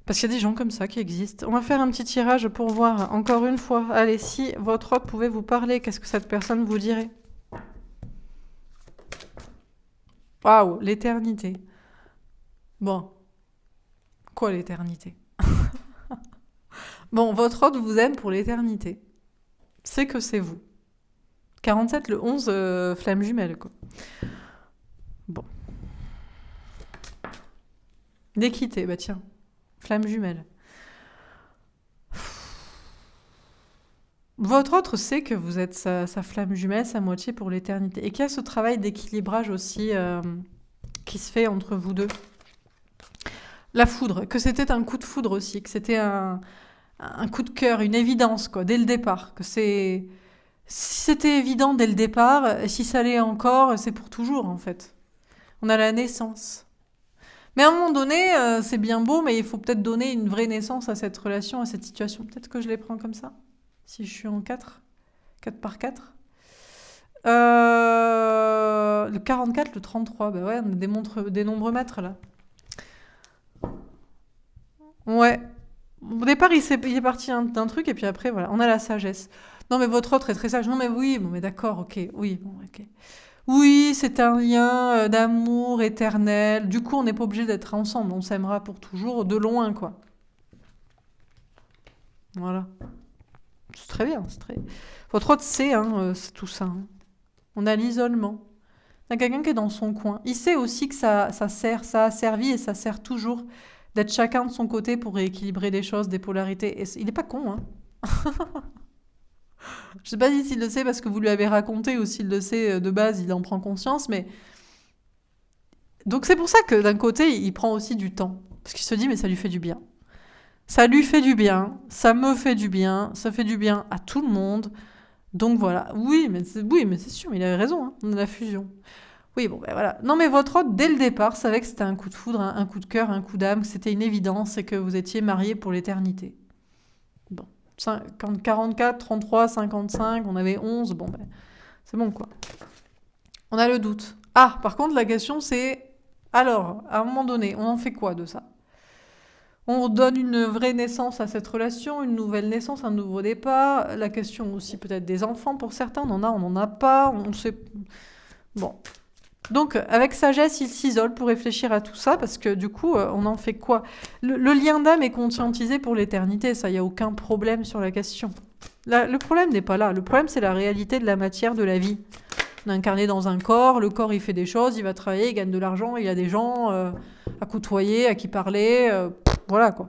Parce qu'il y a des gens comme ça qui existent. On va faire un petit tirage pour voir, encore une fois. Allez, si votre hôte pouvait vous parler, qu'est-ce que cette personne vous dirait? Waouh, l'éternité. Bon, quoi l'éternité? Bon, votre hôte vous aime pour l'éternité. C'est que c'est vous. 47, le 11, flamme jumelle, quoi. Bon. D'équité, bah tiens. Flamme jumelle. Votre autre sait que vous êtes sa flamme jumelle, sa moitié pour l'éternité. Et qu'il y a ce travail d'équilibrage aussi qui se fait entre vous deux. La foudre, que c'était un coup de foudre aussi, que c'était un coup de cœur, une évidence, quoi, dès le départ. Que c'est... Si c'était évident dès le départ, et si ça l'est encore, c'est pour toujours, en fait. On a la naissance. Mais à un moment donné, c'est bien beau, mais il faut peut-être donner une vraie naissance à cette relation, à cette situation. Peut-être que je les prends comme ça, si je suis en 4, 4 par 4. Le 44, le 33, bah ouais, on a des nombres maîtres, là. Ouais. Au départ, il est parti d'un truc, et puis après, voilà, on a la sagesse. Non, mais votre autre est très sage. Non, mais oui, bon, mais d'accord, ok, oui, bon, ok. Oui, c'est un lien d'amour éternel. Du coup, on n'est pas obligé d'être ensemble. On s'aimera pour toujours, de loin, quoi. Voilà. C'est très bien. C'est très... Votre autre sait, hein, c'est tout ça. Hein. On a l'isolement. On a quelqu'un qui est dans son coin. Il sait aussi que ça sert, ça a servi et ça sert toujours d'être chacun de son côté pour rééquilibrer les choses, des polarités. Et il n'est pas con, hein. Je sais pas s'il le sait parce que vous lui avez raconté ou s'il le sait de base, il en prend conscience, mais... Donc c'est pour ça que d'un côté, il prend aussi du temps. Parce qu'il se dit, mais ça lui fait du bien. Ça lui fait du bien, ça me fait du bien, ça fait du bien à tout le monde. Donc voilà, oui, mais c'est sûr, il avait raison, hein, on a la fusion. Oui, bon, ben voilà. Non, mais votre hôte, dès le départ, savait que c'était un coup de foudre, un coup de cœur, un coup d'âme, que c'était une évidence et que vous étiez mariés pour l'éternité. Bon. 44, 33, 55, on avait 11, bon, ben, c'est bon, quoi. On a le doute. Ah, par contre, la question, c'est... Alors, à un moment donné, on en fait quoi de ça? On donne une vraie naissance à cette relation, une nouvelle naissance, un nouveau départ. La question aussi peut-être des enfants pour certains, on en a, on n'en a pas, on sait... Bon. Donc, avec sagesse, il s'isole pour réfléchir à tout ça, parce que du coup, on en fait quoi? Le lien d'âme est conscientisé pour l'éternité, ça, il n'y a aucun problème sur la question. Le problème n'est pas là, le problème c'est la réalité de la matière, de la vie. On est incarné dans un corps, le corps il fait des choses, il va travailler, il gagne de l'argent, il y a des gens à côtoyer, à qui parler, voilà quoi.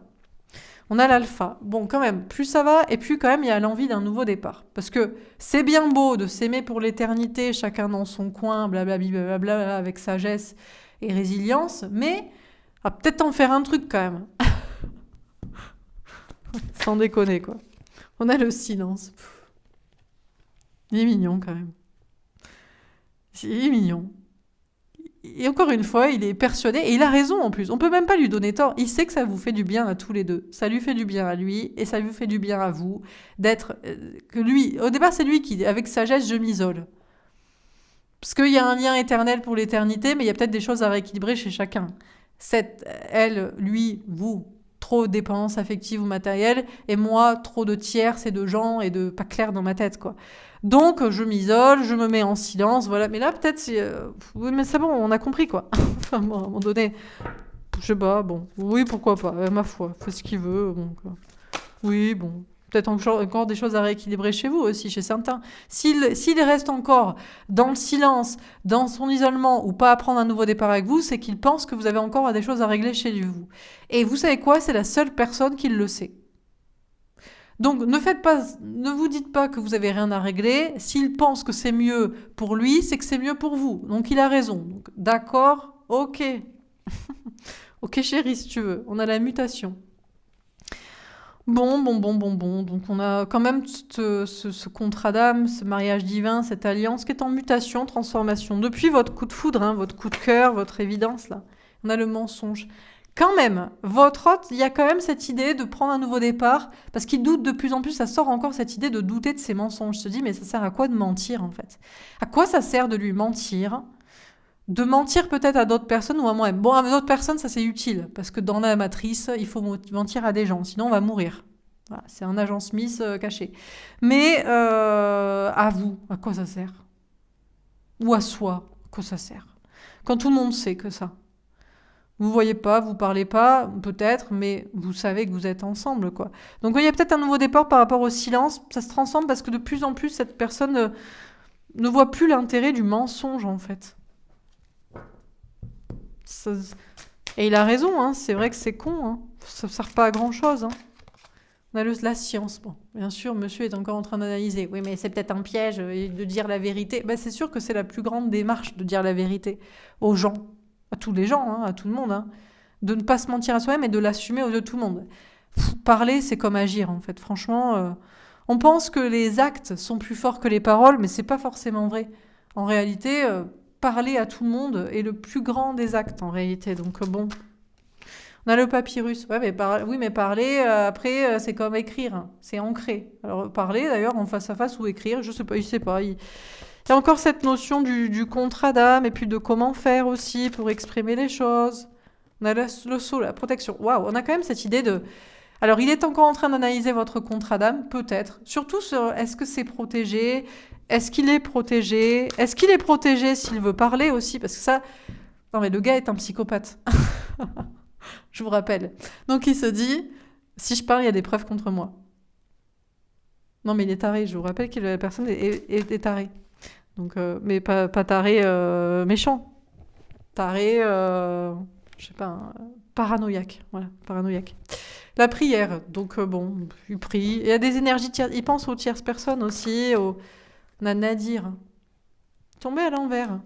On a l'alpha. Bon, quand même, plus ça va, et plus quand même il y a l'envie d'un nouveau départ. Parce que c'est bien beau de s'aimer pour l'éternité, chacun dans son coin, blablabla, blablabla, avec sagesse et résilience, mais à peut-être en faire un truc quand même. Sans déconner, quoi. On a le silence. Il est mignon quand même. Il est mignon. Et encore une fois, il est persuadé, et il a raison en plus. On peut même pas lui donner tort. Il sait que ça vous fait du bien à tous les deux. Ça lui fait du bien à lui, et ça lui fait du bien à vous. D'être. Que lui. Au départ, c'est lui qui, avec sagesse, je m'isole. Parce qu'il y a un lien éternel pour l'éternité, mais il y a peut-être des choses à rééquilibrer chez chacun. Elle, lui, vous, trop de dépendance affective ou matérielle, et moi, trop de tierces et de gens et de pas clair dans ma tête, quoi. Donc, je m'isole, je me mets en silence, voilà. Mais là, peut-être, c'est... oui, mais c'est bon, on a compris, quoi. Enfin, bon, à un moment donné, je sais pas, bon. Oui, pourquoi pas, ma foi, fait ce qu'il veut, bon, quoi. Oui, bon. Peut-être encore des choses à rééquilibrer chez vous aussi, chez certains. S'il reste encore dans le silence, dans son isolement, ou pas à prendre un nouveau départ avec vous, c'est qu'il pense que vous avez encore des choses à régler chez vous. Et vous savez quoi? C'est la seule personne qui le sait. Donc ne vous dites pas que vous avez rien à régler. S'il pense que c'est mieux pour lui, c'est que c'est mieux pour vous. Donc il a raison. Donc, d'accord, ok. Ok chérie, si tu veux. On a la mutation. Bon. Donc on a quand même ce contrat d'âme, ce mariage divin, cette alliance qui est en mutation, transformation. Depuis votre coup de foudre, hein, votre coup de cœur, votre évidence, là. On a le mensonge. Quand même, votre hôte, il y a quand même cette idée de prendre un nouveau départ, parce qu'il doute de plus en plus, ça sort encore cette idée de douter de ses mensonges. Se dit, mais ça sert à quoi de mentir, en fait? À quoi ça sert de lui mentir? De mentir peut-être à d'autres personnes ou à moi-même. Bon, à d'autres personnes, ça c'est utile, parce que dans la matrice, il faut mentir à des gens, sinon on va mourir. Voilà, c'est un agent Smith caché. Mais à vous, à quoi ça sert? Ou à soi, à quoi ça sert? Quand tout le monde sait que ça. Vous voyez pas, vous parlez pas, peut-être, mais vous savez que vous êtes ensemble, quoi. Donc il y a peut-être un nouveau départ par rapport au silence. Ça se transforme parce que de plus en plus, cette personne ne voit plus l'intérêt du mensonge, en fait. Ça- Et il a raison, hein, c'est vrai que c'est con, hein. Ça ne sert pas à grand-chose, hein. On a la science. Bon, bien sûr, monsieur est encore en train d'analyser. Oui, mais c'est peut-être un piège de dire la vérité. Ben, c'est sûr que c'est la plus grande démarche de dire la vérité aux gens, à tous les gens, hein, à tout le monde. Hein. De ne pas se mentir à soi-même et de l'assumer aux yeux de tout le monde. Parler, c'est comme agir, en fait. Franchement, on pense que les actes sont plus forts que les paroles, mais c'est pas forcément vrai. En réalité, parler à tout le monde est le plus grand des actes, en réalité. Donc, bon. On a le papyrus. Ouais, mais oui, mais parler, après, c'est comme écrire. Hein. C'est ancré. Alors, parler, d'ailleurs, en face à face ou écrire, je sais pas, il sait pas. Il y a encore cette notion du contrat d'âme et puis de comment faire aussi pour exprimer les choses. On a le saut, la protection. Waouh, on a quand même cette idée de... Alors, il est encore en train d'analyser votre contrat d'âme, peut-être. Surtout sur est-ce que c'est protégé? Est-ce qu'il est protégé? Est-ce qu'il est protégé s'il veut parler aussi? Parce que ça... Non, mais le gars est un psychopathe. Je vous rappelle. Donc il se dit, si je parle, il y a des preuves contre moi. Non, mais il est taré. Je vous rappelle que la personne est tarée. Donc, mais pas taré méchant. Taré, je sais pas, paranoïaque. Voilà, paranoïaque. La prière. Donc bon, il prie. Il y a des énergies tierces. Il pense aux tierces personnes aussi. On a Nadir. Tombé à l'envers.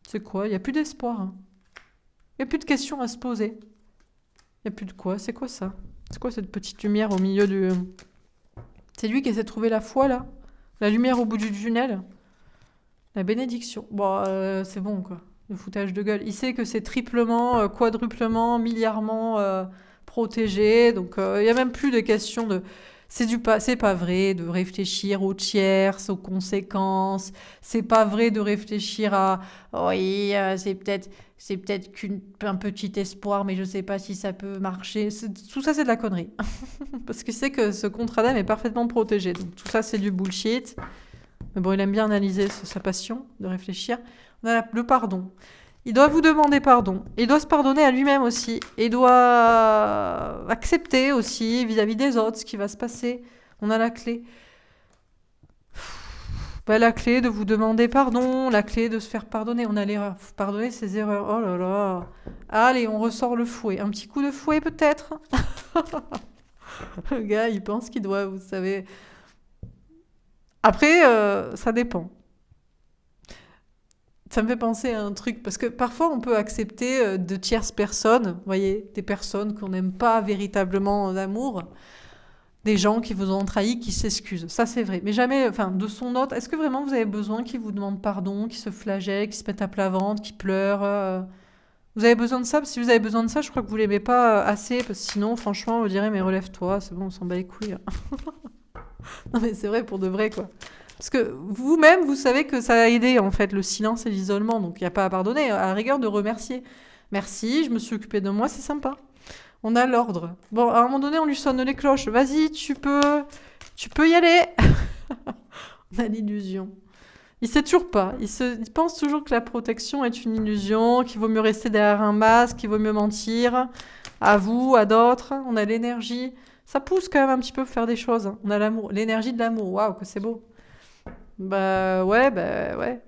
C'est quoi? Il n'y a plus d'espoir. Il n'y a plus de questions à se poser. Il n'y a plus de quoi? C'est quoi ça? C'est quoi cette petite lumière au milieu du... C'est lui qui essaie de trouver la foi, là? La lumière au bout du tunnel? La bénédiction. Bon, c'est bon, quoi. Le foutage de gueule. Il sait que c'est triplement, quadruplement, milliardement protégé. Donc, il n'y a même plus de question de... C'est pas vrai de réfléchir aux tierces, aux conséquences. C'est pas vrai de réfléchir à... Oui, c'est peut-être qu'un petit espoir, mais je sais pas si ça peut marcher. Tout ça, c'est de la connerie. Parce qu'il sait que ce contrat d'âme est parfaitement protégé. Donc tout ça, c'est du bullshit. Mais bon, il aime bien analyser sa passion de réfléchir. On a le pardon. Il doit vous demander pardon. Il doit se pardonner à lui-même aussi. Il doit accepter aussi vis-à-vis des autres ce qui va se passer. On a la clé. Bah, la clé de vous demander pardon, la clé de se faire pardonner. On a l'erreur. Faut pardonner ses erreurs. Oh là là. Allez, on ressort le fouet. Un petit coup de fouet peut-être. Le gars, il pense qu'il doit, vous savez. Après, ça dépend. Ça me fait penser à un truc, parce que parfois on peut accepter de tierces personnes, vous voyez, des personnes qu'on n'aime pas véritablement en amour, des gens qui vous ont trahi, qui s'excusent. Ça, c'est vrai. Mais jamais, enfin, de son autre, est-ce que vraiment vous avez besoin qu'ils vous demandent pardon, qu'ils se flagellent, qu'ils se mettent à plat ventre, qu'ils pleurent Vous avez besoin de ça? Si vous avez besoin de ça, je crois que vous l'aimez pas assez, parce que sinon, franchement, vous direz, mais relève-toi, c'est bon, on s'en bat les couilles. Non, mais c'est vrai, pour de vrai, quoi. Parce que vous-même, vous savez que ça a aidé, en fait, le silence et l'isolement. Donc, il n'y a pas à pardonner, à la rigueur de remercier. Merci, je me suis occupée de moi, c'est sympa. On a l'ordre. Bon, à un moment donné, on lui sonne les cloches. Vas-y, tu peux y aller. On a l'illusion. Il sait toujours pas. Il pense toujours que la protection est une illusion, qu'il vaut mieux rester derrière un masque, qu'il vaut mieux mentir. À vous, à d'autres. On a l'énergie. Ça pousse quand même un petit peu pour faire des choses. On a l'amour, l'énergie de l'amour. Waouh, que c'est beau. Bah ouais, bah ouais.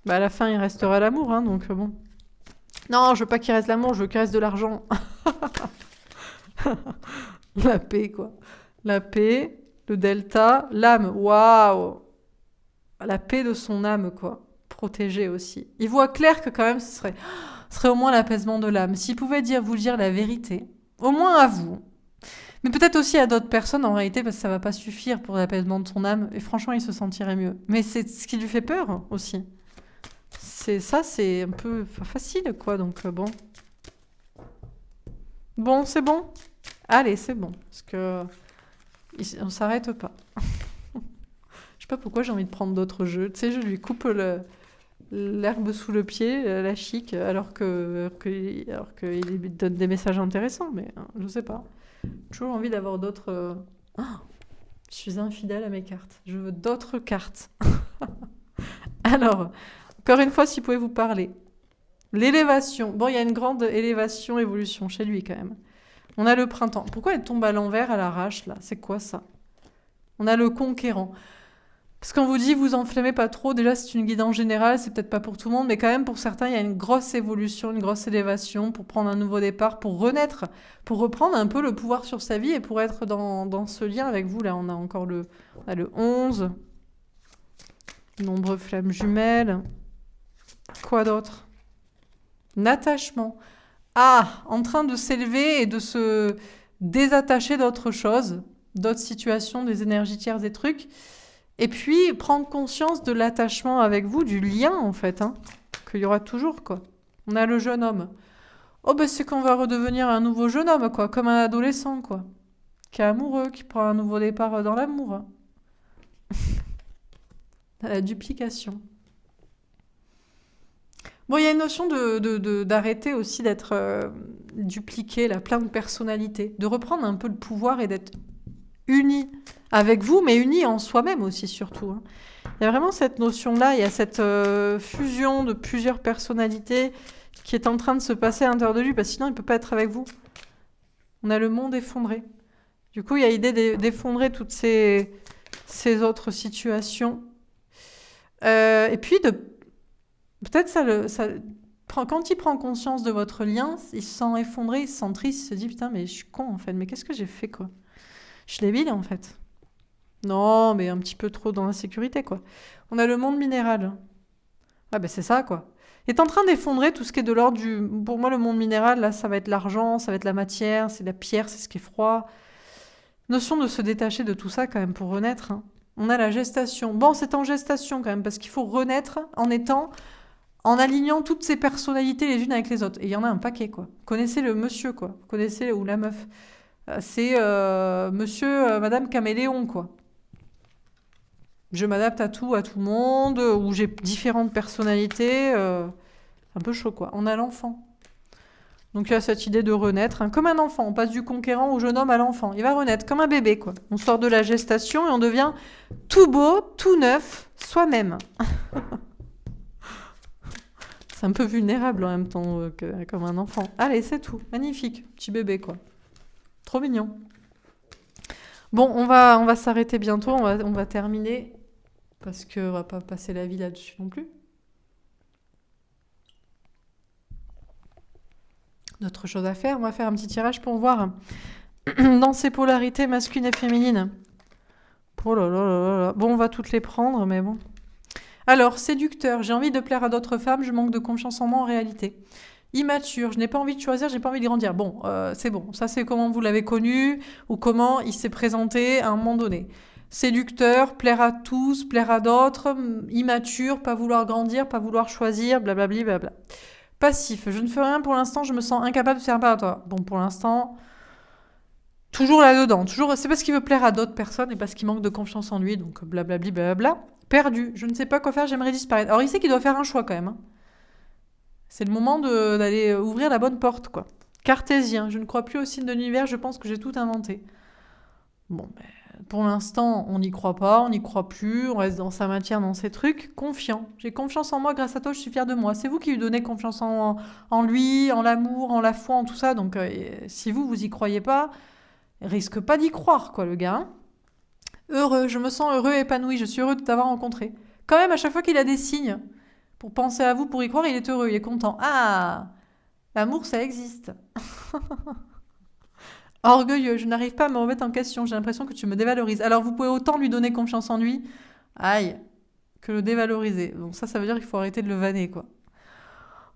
Bah à la fin, il restera l'amour, hein, donc bon. Non, je veux pas qu'il reste l'amour, je veux qu'il reste de l'argent. La paix, quoi. La paix, le delta, l'âme. Waouh. La paix de son âme, quoi. Protégée aussi. Il voit clair que quand même, ce serait au moins l'apaisement de l'âme. S'il pouvait vous dire la vérité, au moins à vous. Mais peut-être aussi à d'autres personnes en réalité, parce que ça va pas suffire pour l'apaisement de son âme. Et franchement, il se sentirait mieux. Mais c'est ce qui lui fait peur aussi. C'est un peu facile, quoi. Donc bon. Bon, c'est bon. Allez, c'est bon. Parce que on s'arrête pas. Je sais pas pourquoi j'ai envie de prendre d'autres jeux. Tu sais, je lui coupe l'herbe sous le pied, la chic, alors qu'il lui donne des messages intéressants. Mais je sais pas. J'ai toujours envie d'avoir d'autres... je suis infidèle à mes cartes. Je veux d'autres cartes. Alors, encore une fois, s'il pouvait vous parler. L'élévation. Bon, il y a une grande élévation, évolution chez lui quand même. On a le printemps. Pourquoi elle tombe à l'envers, à l'arrache, là? C'est quoi ça? On a le conquérant. Parce qu'on vous dit, vous enflammez pas trop, déjà c'est une guidance générale, c'est peut-être pas pour tout le monde, mais quand même pour certains, il y a une grosse évolution, une grosse élévation pour prendre un nouveau départ, pour renaître, pour reprendre un peu le pouvoir sur sa vie et pour être dans ce lien avec vous. Là, on a encore on a le 11, nombreux flammes jumelles. Quoi d'autre? L'attachement. Ah, en train de s'élever et de se désattacher d'autres choses, d'autres situations, des énergies tierces, des trucs. Et puis, prendre conscience de l'attachement avec vous, du lien, en fait, hein, qu'il y aura toujours, quoi. On a le jeune homme. Oh, ben c'est qu'on va redevenir un nouveau jeune homme, quoi, comme un adolescent, quoi, qui est amoureux, qui prend un nouveau départ dans l'amour. Hein. La duplication. Bon, il y a une notion d'arrêter aussi d'être dupliqué, là, plein de personnalités, de reprendre un peu le pouvoir et d'être uni avec vous, mais uni en soi-même aussi, surtout. Hein. Il y a vraiment cette notion-là, il y a cette fusion de plusieurs personnalités qui est en train de se passer à l'intérieur de lui, parce que sinon il ne peut pas être avec vous. On a le monde effondré. Du coup, il y a l'idée d'effondrer toutes ces autres situations. Et puis, peut-être quand il prend conscience de votre lien, il se sent effondré, il se sent triste, il se dit « Putain, mais je suis con, en fait. Mais qu'est-ce que j'ai fait, quoi ? Je suis débile, en fait. » Non, mais un petit peu trop dans la sécurité, quoi. On a le monde minéral. Ah ben c'est ça, quoi. Il est en train d'effondrer tout ce qui est de l'ordre du... Pour moi, le monde minéral, là, ça va être l'argent, ça va être la matière, c'est la pierre, c'est ce qui est froid. Notion de se détacher de tout ça, quand même, pour renaître. Hein. On a la gestation. Bon, c'est en gestation, quand même, parce qu'il faut renaître en alignant toutes ces personnalités les unes avec les autres. Et il y en a un paquet, quoi. Vous connaissez le monsieur, quoi. Vous connaissez, ou la meuf. C'est monsieur, madame caméléon, quoi. Je m'adapte à tout le monde, où j'ai différentes personnalités. Un peu chaud, quoi. On a l'enfant. Donc il y a cette idée de renaître, hein, comme un enfant. On passe du conquérant au jeune homme à l'enfant. Il va renaître comme un bébé, quoi. On sort de la gestation et on devient tout beau, tout neuf, soi-même. C'est un peu vulnérable en même temps, comme un enfant. Allez, c'est tout. Magnifique. Petit bébé, quoi. Trop mignon. Bon, on va s'arrêter bientôt. On va terminer. Parce qu'on va pas passer la vie là-dessus non plus. D'autres choses à faire. On va faire un petit tirage pour voir dans ces polarités masculines et féminines. Oh là là là là. Bon, on va toutes les prendre, mais bon. Alors, séducteur, j'ai envie de plaire à d'autres femmes, je manque de confiance en moi en réalité. Immature, je n'ai pas envie de choisir, j'ai pas envie de grandir. Bon, c'est bon. Ça, c'est comment vous l'avez connu ou comment il s'est présenté à un moment donné. Séducteur, plaire à tous, plaire à d'autres, immature, pas vouloir grandir, pas vouloir choisir, blablabli, blabla. Passif, je ne fais rien pour l'instant, je me sens incapable de faire part à toi. Bon, pour l'instant, toujours là-dedans. Toujours, c'est parce qu'il veut plaire à d'autres personnes et parce qu'il manque de confiance en lui, donc blablabli, blabla. Perdu, je ne sais pas quoi faire, j'aimerais disparaître. Alors il sait qu'il doit faire un choix quand même. Hein. C'est le moment d'aller ouvrir la bonne porte, quoi. Cartésien, je ne crois plus au signe de l'univers, je pense que j'ai tout inventé. Bon, ben, pour l'instant, on n'y croit pas, on n'y croit plus, on reste dans sa matière, dans ses trucs. Confiant. J'ai confiance en moi, grâce à toi, je suis fière de moi. C'est vous qui lui donnez confiance en lui, en l'amour, en la foi, en tout ça. Donc, si vous y croyez pas, risque pas d'y croire, quoi, le gars. Hein. Heureux, je me sens heureux, épanoui, je suis heureux de t'avoir rencontré. Quand même, à chaque fois qu'il a des signes pour penser à vous, pour y croire, il est heureux, il est content. Ah, l'amour, ça existe. Orgueilleux, je n'arrive pas à me remettre en question, j'ai l'impression que tu me dévalorises. Alors vous pouvez autant lui donner confiance en lui, aïe, que le dévaloriser. Donc ça veut dire qu'il faut arrêter de le vanner, quoi.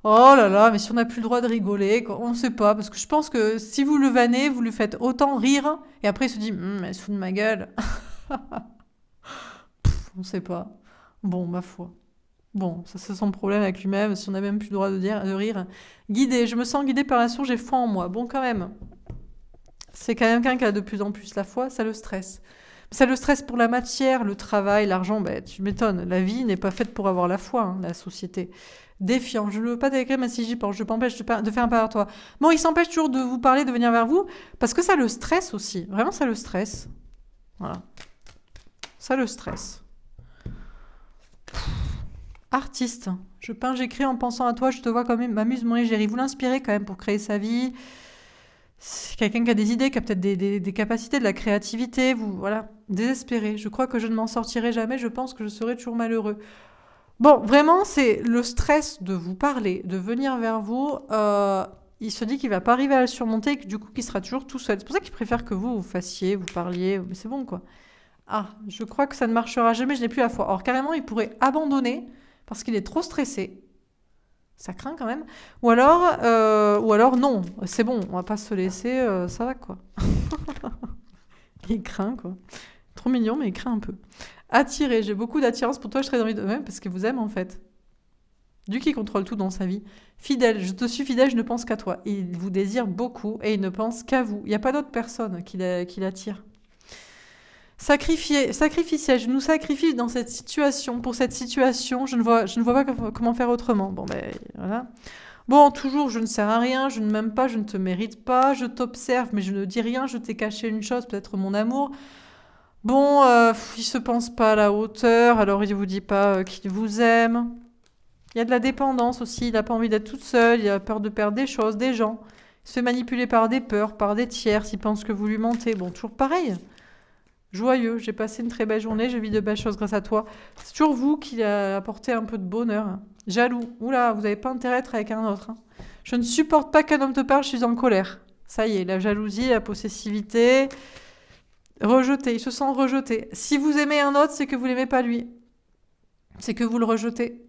Oh là là, mais si on n'a plus le droit de rigoler, quoi, on ne sait pas, parce que je pense que si vous le vannez, vous lui faites autant rire, et après il se dit, elle se fout de ma gueule. On ne sait pas. Bon, ma foi. Bon, ça c'est son problème avec lui-même, si on n'a même plus le droit de rire. Guidé, je me sens guidée par la source, j'ai foi en moi. Bon, quand même. C'est quand même quelqu'un qui a de plus en plus la foi, ça le stresse. Ça le stresse pour la matière, le travail, l'argent, tu m'étonnes. La vie n'est pas faite pour avoir la foi, hein, la société. Défiant, je ne veux pas t'écrire, mais si j'y pense, je m'empêche de faire un pas vers toi. Bon, il s'empêche toujours de vous parler, de venir vers vous, parce que ça le stresse aussi. Vraiment, ça le stresse. Voilà. Ça le stresse. Artiste, je peins, j'écris en pensant à toi, je te vois comme m'amuse mon égérie. Vous l'inspirez quand même pour créer sa vie. C'est quelqu'un qui a des idées, qui a peut-être des capacités, de la créativité, vous, voilà, désespéré. Je crois que je ne m'en sortirai jamais, je pense que je serai toujours malheureux. Bon, vraiment, c'est le stress de vous parler, de venir vers vous. Il se dit qu'il va pas arriver à le surmonter et que du coup, qu'il sera toujours tout seul. C'est pour ça qu'il préfère que vous fassiez, vous parliez. Mais c'est bon, quoi. Ah, je crois que ça ne marchera jamais, je n'ai plus la foi. Or, carrément, il pourrait abandonner parce qu'il est trop stressé. Ça craint quand même. Ou alors non, c'est bon, on va pas se laisser, ça va, quoi. Il craint, quoi. Trop mignon, mais il craint un peu. Attiré, j'ai beaucoup d'attirance pour toi, je serais envie de même parce que vous aime en fait. Dieu qui contrôle tout dans sa vie. Fidèle, je te suis fidèle, je ne pense qu'à toi. Il vous désire beaucoup et il ne pense qu'à vous. Il n'y a pas d'autre personne qui l'attire. Sacrificiel, je nous sacrifie dans cette situation. Pour cette situation, je ne vois pas comment faire autrement. Bon, ben voilà. Bon, toujours, je ne sers à rien, je ne m'aime pas, je ne te mérite pas, je t'observe, mais je ne dis rien, je t'ai caché une chose, peut-être mon amour. Bon, il se pense pas à la hauteur, alors il vous dit pas qu'il vous aime. Il y a de la dépendance aussi, il n'a pas envie d'être toute seule, il a peur de perdre des choses, des gens. Il se fait manipuler par des peurs, par des tiers, s'il pense que vous lui mentez. Bon, toujours pareil. Joyeux, j'ai passé une très belle journée, je vis de belles choses grâce à toi. C'est toujours vous qui a apporté un peu de bonheur. Jaloux, oula, vous n'avez pas intérêt à être avec un autre. Je ne supporte pas qu'un homme te parle, je suis en colère. Ça y est, la jalousie, la possessivité. Rejeté, il se sent rejeté. Si vous aimez un autre, c'est que vous l'aimez pas lui. C'est que vous le rejetez.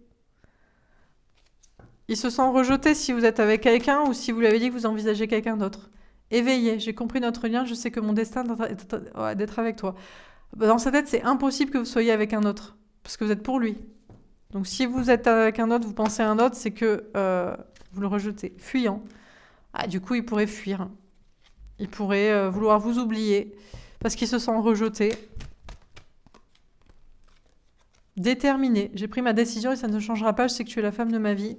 Il se sent rejeté si vous êtes avec quelqu'un ou si vous lui avez dit que vous envisagez quelqu'un d'autre. Éveillé, j'ai compris notre lien, je sais que mon destin est d'être avec toi. Dans sa tête, c'est impossible que vous soyez avec un autre, parce que vous êtes pour lui. Donc si vous êtes avec un autre, vous pensez à un autre, c'est que vous le rejetez. Fuyant. Ah, du coup, il pourrait fuir. Il pourrait vouloir vous oublier, parce qu'il se sent rejeté. Déterminé, j'ai pris ma décision et ça ne changera pas, je sais que tu es la femme de ma vie.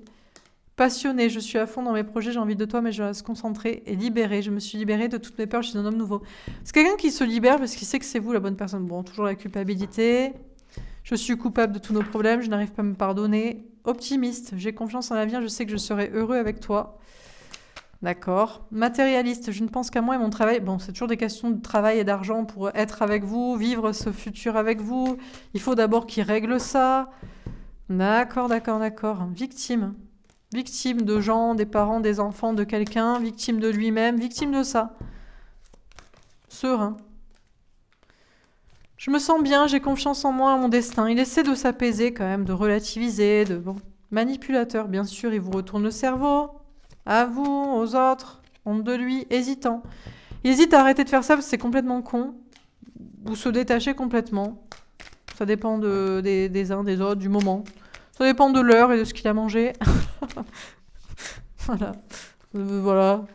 Passionné, je suis à fond dans mes projets, j'ai envie de toi, mais je reste concentrée et libérée. Je me suis libérée de toutes mes peurs, je suis un homme nouveau. C'est quelqu'un qui se libère parce qu'il sait que c'est vous la bonne personne. Bon, toujours la culpabilité. Je suis coupable de tous nos problèmes, je n'arrive pas à me pardonner. Optimiste, j'ai confiance en l'avenir, je sais que je serai heureux avec toi. D'accord. Matérialiste, je ne pense qu'à moi et mon travail. Bon, c'est toujours des questions de travail et d'argent pour être avec vous, vivre ce futur avec vous. Il faut d'abord qu'il règle ça. D'accord. Victime. Victime de gens, des parents, des enfants, de quelqu'un, victime de lui-même, victime de ça. Serein. Je me sens bien, j'ai confiance en moi, en mon destin. Il essaie de s'apaiser quand même, de relativiser, de bon. Manipulateur, bien sûr, il vous retourne le cerveau. À vous, aux autres, honte de lui, hésitant. Il hésite à arrêter de faire ça parce que c'est complètement con. Ou se détacher complètement. Ça dépend des uns, des autres, du moment. Ça dépend de l'heure et de ce qu'il a mangé. Voilà. Voilà.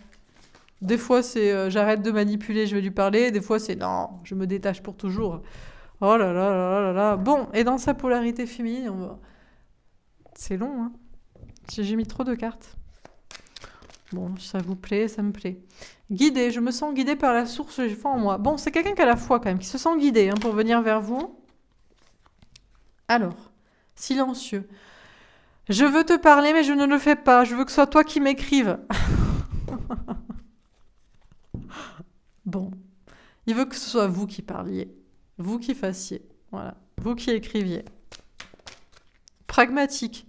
Des fois, c'est j'arrête de manipuler, je vais lui parler. Des fois, c'est non, je me détache pour toujours. Oh là là là là là. Bon, et dans sa polarité féminine, c'est long, hein. J'ai mis trop de cartes. Bon, ça vous plaît, ça me plaît. Guidée, je me sens guidée par la source que j'ai foi en moi. Bon, c'est quelqu'un qui a la foi quand même, qui se sent guidé pour venir vers vous. Alors, silencieux. Je veux te parler, mais je ne le fais pas. Je veux que ce soit toi qui m'écrives. Bon. Il veut que ce soit vous qui parliez. Vous qui fassiez. Voilà. Vous qui écriviez. Pragmatique.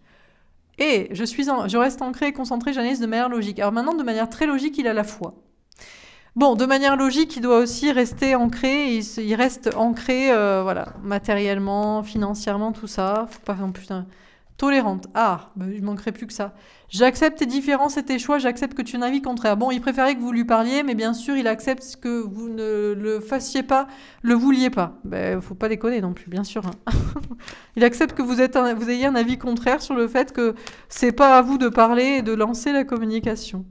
Et je reste ancrée et concentrée, j'analyse de manière logique. Alors maintenant, de manière très logique, il a la foi. Bon, de manière logique, il doit aussi rester ancré. Il reste ancré, voilà, matériellement, financièrement, tout ça. Faut pas non plus... Tolérante. Ah, il ne manquerait plus que ça. J'accepte tes différences et tes choix, j'accepte que tu aies un avis contraire. Bon, il préférait que vous lui parliez, mais bien sûr, il accepte que vous ne le fassiez pas, le vouliez pas. Faut pas déconner non plus, bien sûr. Hein. Il accepte que vous ayez un avis contraire sur le fait que c'est pas à vous de parler et de lancer la communication.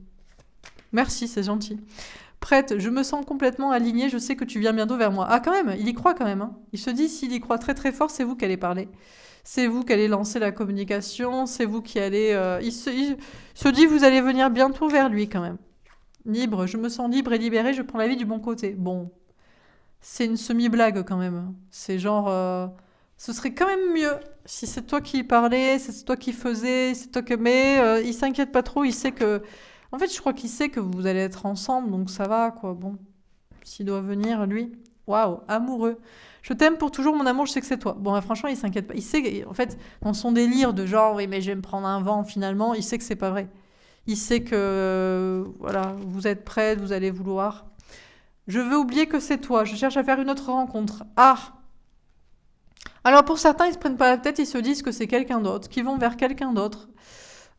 Merci, c'est gentil. Prête, je me sens complètement alignée, je sais que tu viens bientôt vers moi. Ah, quand même, il y croit quand même. Hein. Il se dit, s'il y croit très très fort, c'est vous qui allez parler. C'est vous qui allez lancer la communication, c'est vous qui allez... Il se dit, vous allez venir bientôt vers lui quand même. Libre, je me sens libre et libérée, je prends la vie du bon côté. Bon, c'est une semi-blague quand même. C'est genre... ce serait quand même mieux si c'est toi qui parlais, c'est toi qui faisais, c'est toi que... Mais il s'inquiète pas trop, il sait que... En fait, je crois qu'il sait que vous allez être ensemble, donc ça va, quoi. Bon, s'il doit venir, lui. Waouh, amoureux. Je t'aime pour toujours, mon amour, je sais que c'est toi. Bon, franchement, il s'inquiète pas. Il sait, en fait, dans son délire de genre, oui, mais je vais me prendre un vent, finalement, il sait que c'est pas vrai. Il sait que, voilà, vous êtes prête, vous allez vouloir. Je veux oublier que c'est toi. Je cherche à faire une autre rencontre. Ah! Alors, pour certains, ils se prennent pas la tête, ils se disent que c'est quelqu'un d'autre, qu'ils vont vers quelqu'un d'autre.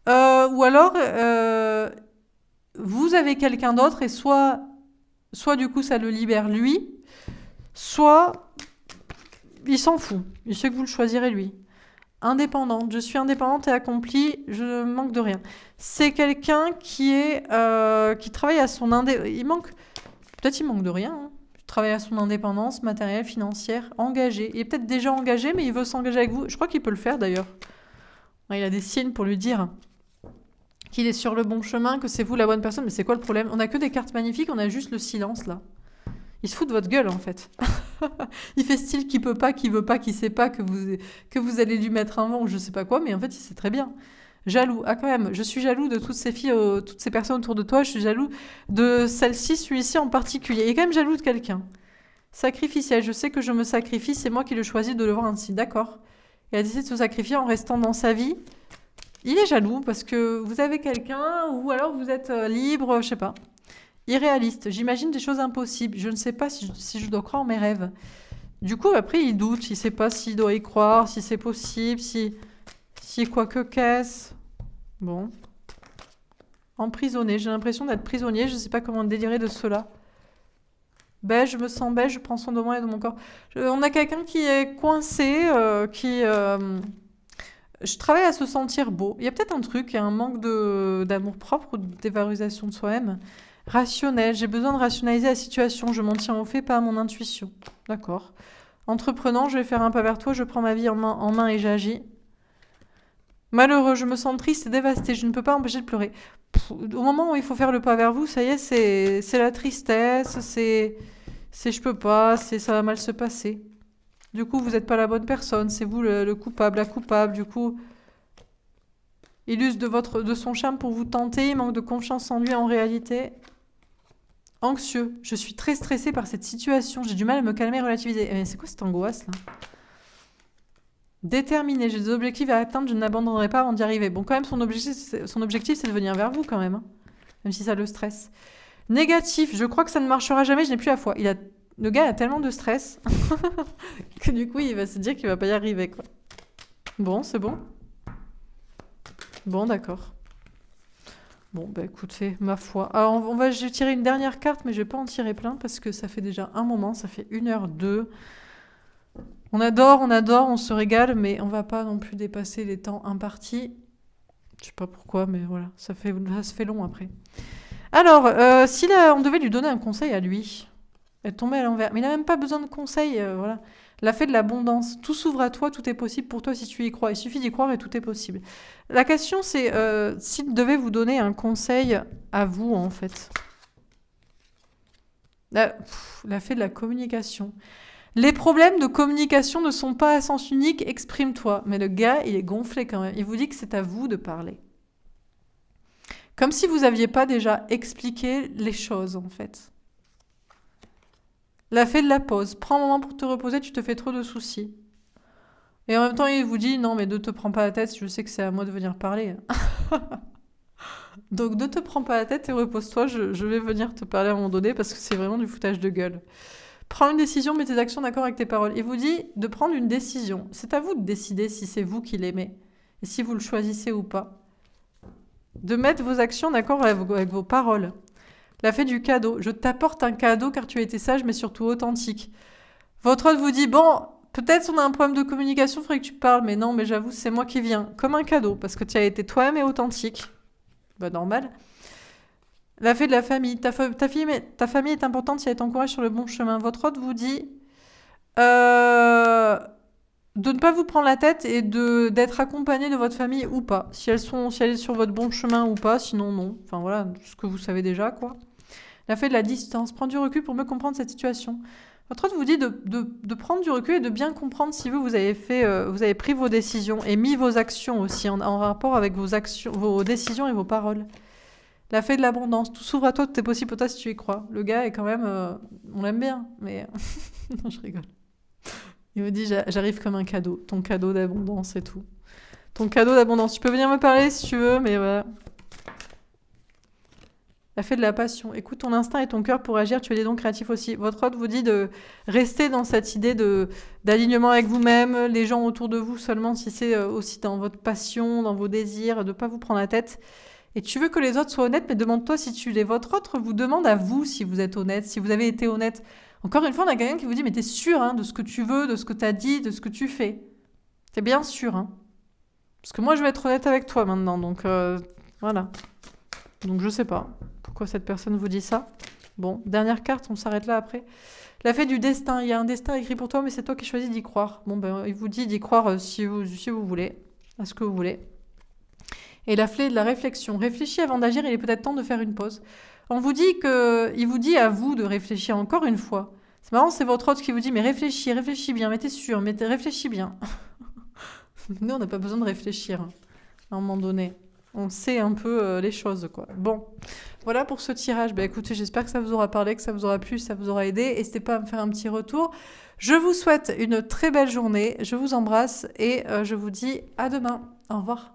Ou alors, vous avez quelqu'un d'autre et soit du coup ça le libère lui, soit il s'en fout. Il sait que vous le choisirez lui. Indépendante, je suis indépendante et accomplie, je ne manque de rien. C'est quelqu'un qui travaille à son indépendance. Peut-être il manque de rien. Hein. Il travaille à son indépendance matérielle, financière, engagé. Il est peut-être déjà engagé, mais il veut s'engager avec vous. Je crois qu'il peut le faire d'ailleurs. Il a des signes pour lui dire qu'il est sur le bon chemin, que c'est vous la bonne personne. Mais c'est quoi le problème? On n'a que des cartes magnifiques, on a juste le silence là. Il se fout de votre gueule en fait. Il fait style qu'il peut pas, qu'il veut pas, qu'il sait pas que vous allez lui mettre un vent ou je sais pas quoi, mais en fait il sait très bien. Jaloux. Ah quand même, je suis jaloux de toutes ces filles, toutes ces personnes autour de toi, je suis jaloux de celle-ci, celui-ci en particulier. Il est quand même jaloux de quelqu'un. Sacrificiel, je sais que je me sacrifie, c'est moi qui le choisis de le voir ainsi, d'accord. Il a décidé de se sacrifier en restant dans sa vie. Il est jaloux parce que vous avez quelqu'un ou alors vous êtes libre, je sais pas. Irréaliste, j'imagine des choses impossibles. Je ne sais pas si je dois croire en mes rêves. Du coup, après, il doute. Il ne sait pas s'il doit y croire, si c'est possible, si quoi que qu'est-ce. Bon. Emprisonné. J'ai l'impression d'être prisonnier. Je ne sais pas comment délirer de cela. Beige, je me sens beige, je prends soin de moi et de mon corps. On a quelqu'un qui est coincé, je travaille à se sentir beau. Il y a peut-être un truc, il y a un manque d'amour propre ou de dévalorisation de soi-même. Rationnel, j'ai besoin de rationaliser la situation, je m'en tiens au fait, pas à mon intuition. D'accord. Entreprenant, je vais faire un pas vers toi, je prends ma vie en main et j'agis. Malheureux, je me sens triste et dévastée, je ne peux pas empêcher de pleurer. Au moment où il faut faire le pas vers vous, ça y est, c'est la tristesse, c'est je peux pas, ça va mal se passer. Du coup, vous n'êtes pas la bonne personne, c'est vous le coupable, la coupable, du coup... Il use de son charme pour vous tenter, il manque de confiance en lui en réalité. Anxieux, je suis très stressée par cette situation, j'ai du mal à me calmer et relativiser. Mais c'est quoi cette angoisse là? Déterminé, j'ai des objectifs à atteindre, je ne l'abandonnerai pas avant d'y arriver. Bon, quand même, son objectif, c'est de venir vers vous quand même, hein, même si ça le stresse. Négatif, je crois que ça ne marchera jamais, je n'ai plus la foi. Le gars a tellement de stress que du coup, il va se dire qu'il va pas y arriver, quoi. Bon, c'est bon. Bon, d'accord. Bon, bah écoutez, ma foi. Alors, je vais tirer une dernière carte, mais je vais pas en tirer plein parce que ça fait déjà un moment, ça fait 1h02. On adore, on se régale, mais on va pas non plus dépasser les temps impartis. Je sais pas pourquoi, mais voilà, ça se fait long après. Alors, si on devait lui donner un conseil à lui, elle tombait à l'envers, mais il n'a même pas besoin de conseil, voilà. La fée de l'abondance, tout s'ouvre à toi, tout est possible pour toi si tu y crois. Il suffit d'y croire et tout est possible. La question c'est, s'il devait vous donner un conseil à vous en fait. La fée de la communication. Les problèmes de communication ne sont pas à sens unique, exprime-toi. Mais le gars, il est gonflé quand même. Il vous dit que c'est à vous de parler. Comme si vous n'aviez pas déjà expliqué les choses en fait. La fée de la pause. Prends un moment pour te reposer, tu te fais trop de soucis. Et en même temps, il vous dit, non, mais ne te prends pas la tête, je sais que c'est à moi de venir parler. Donc, ne te prends pas la tête et repose-toi, je vais venir te parler à un moment donné parce que c'est vraiment du foutage de gueule. Prends une décision, mets tes actions d'accord avec tes paroles. Il vous dit de prendre une décision. C'est à vous de décider si c'est vous qui l'aimez et si vous le choisissez ou pas. De mettre vos actions d'accord avec vos paroles. La fée du cadeau. Je t'apporte un cadeau car tu as été sage mais surtout authentique. Votre hôte vous dit, bon, peut-être on a un problème de communication, il faudrait que tu parles, mais non, mais j'avoue, c'est moi qui viens. Comme un cadeau, parce que tu as été toi-même et authentique. Bah, normal. La fée de la famille. Ta famille est importante si elle t'encourage sur le bon chemin. Votre hôte vous dit de ne pas vous prendre la tête et d'être accompagné de votre famille ou pas. Si elle est sur votre bon chemin ou pas, sinon non. Enfin voilà, ce que vous savez déjà, quoi. La fée de la distance. Prends du recul pour mieux comprendre cette situation. Votre hôte vous dit de prendre du recul et de bien comprendre si vous avez pris vos décisions et mis vos actions aussi en rapport avec vos actions, vos décisions et vos paroles. La fée de l'abondance. Tout s'ouvre à toi, tout est possible pour toi si tu y crois. Le gars est quand même... on l'aime bien, mais... non, je rigole. Il me dit, j'arrive comme un cadeau. Ton cadeau d'abondance et tout. Ton cadeau d'abondance. Tu peux venir me parler si tu veux, mais voilà. La fée de la passion. Écoute ton instinct et ton cœur pour agir, tu es des dons créatifs aussi. Votre hôte vous dit de rester dans cette idée d'alignement avec vous-même, les gens autour de vous seulement si c'est aussi dans votre passion, dans vos désirs, de ne pas vous prendre la tête. Et tu veux que les autres soient honnêtes, mais demande-toi si tu l'es. Votre autre vous demande à vous si vous êtes honnête, si vous avez été honnête. Encore une fois, on a quelqu'un qui vous dit, mais t'es sûr hein, de ce que tu veux, de ce que t'as dit, de ce que tu fais. T'es bien sûr. Hein. Parce que moi, je vais être honnête avec toi maintenant, donc voilà. Donc je sais pas pourquoi cette personne vous dit ça. Bon, dernière carte, on s'arrête là après. La fée du destin, il y a un destin écrit pour toi, mais c'est toi qui choisis d'y croire. Bon, ben, il vous dit d'y croire si vous voulez, à ce que vous voulez. Et la fée de la réflexion. Réfléchis avant d'agir, il est peut-être temps de faire une pause. Il vous dit à vous de réfléchir encore une fois. C'est marrant, c'est votre hôte qui vous dit, mais réfléchis bien, mais t'es sûr, mais réfléchis bien. Nous, on n'a pas besoin de réfléchir, hein, à un moment donné. On sait un peu les choses, quoi. Bon, voilà pour ce tirage. Bah, écoutez, j'espère que ça vous aura parlé, que ça vous aura plu, ça vous aura aidé. N'hésitez pas à me faire un petit retour. Je vous souhaite une très belle journée. Je vous embrasse et je vous dis à demain. Au revoir.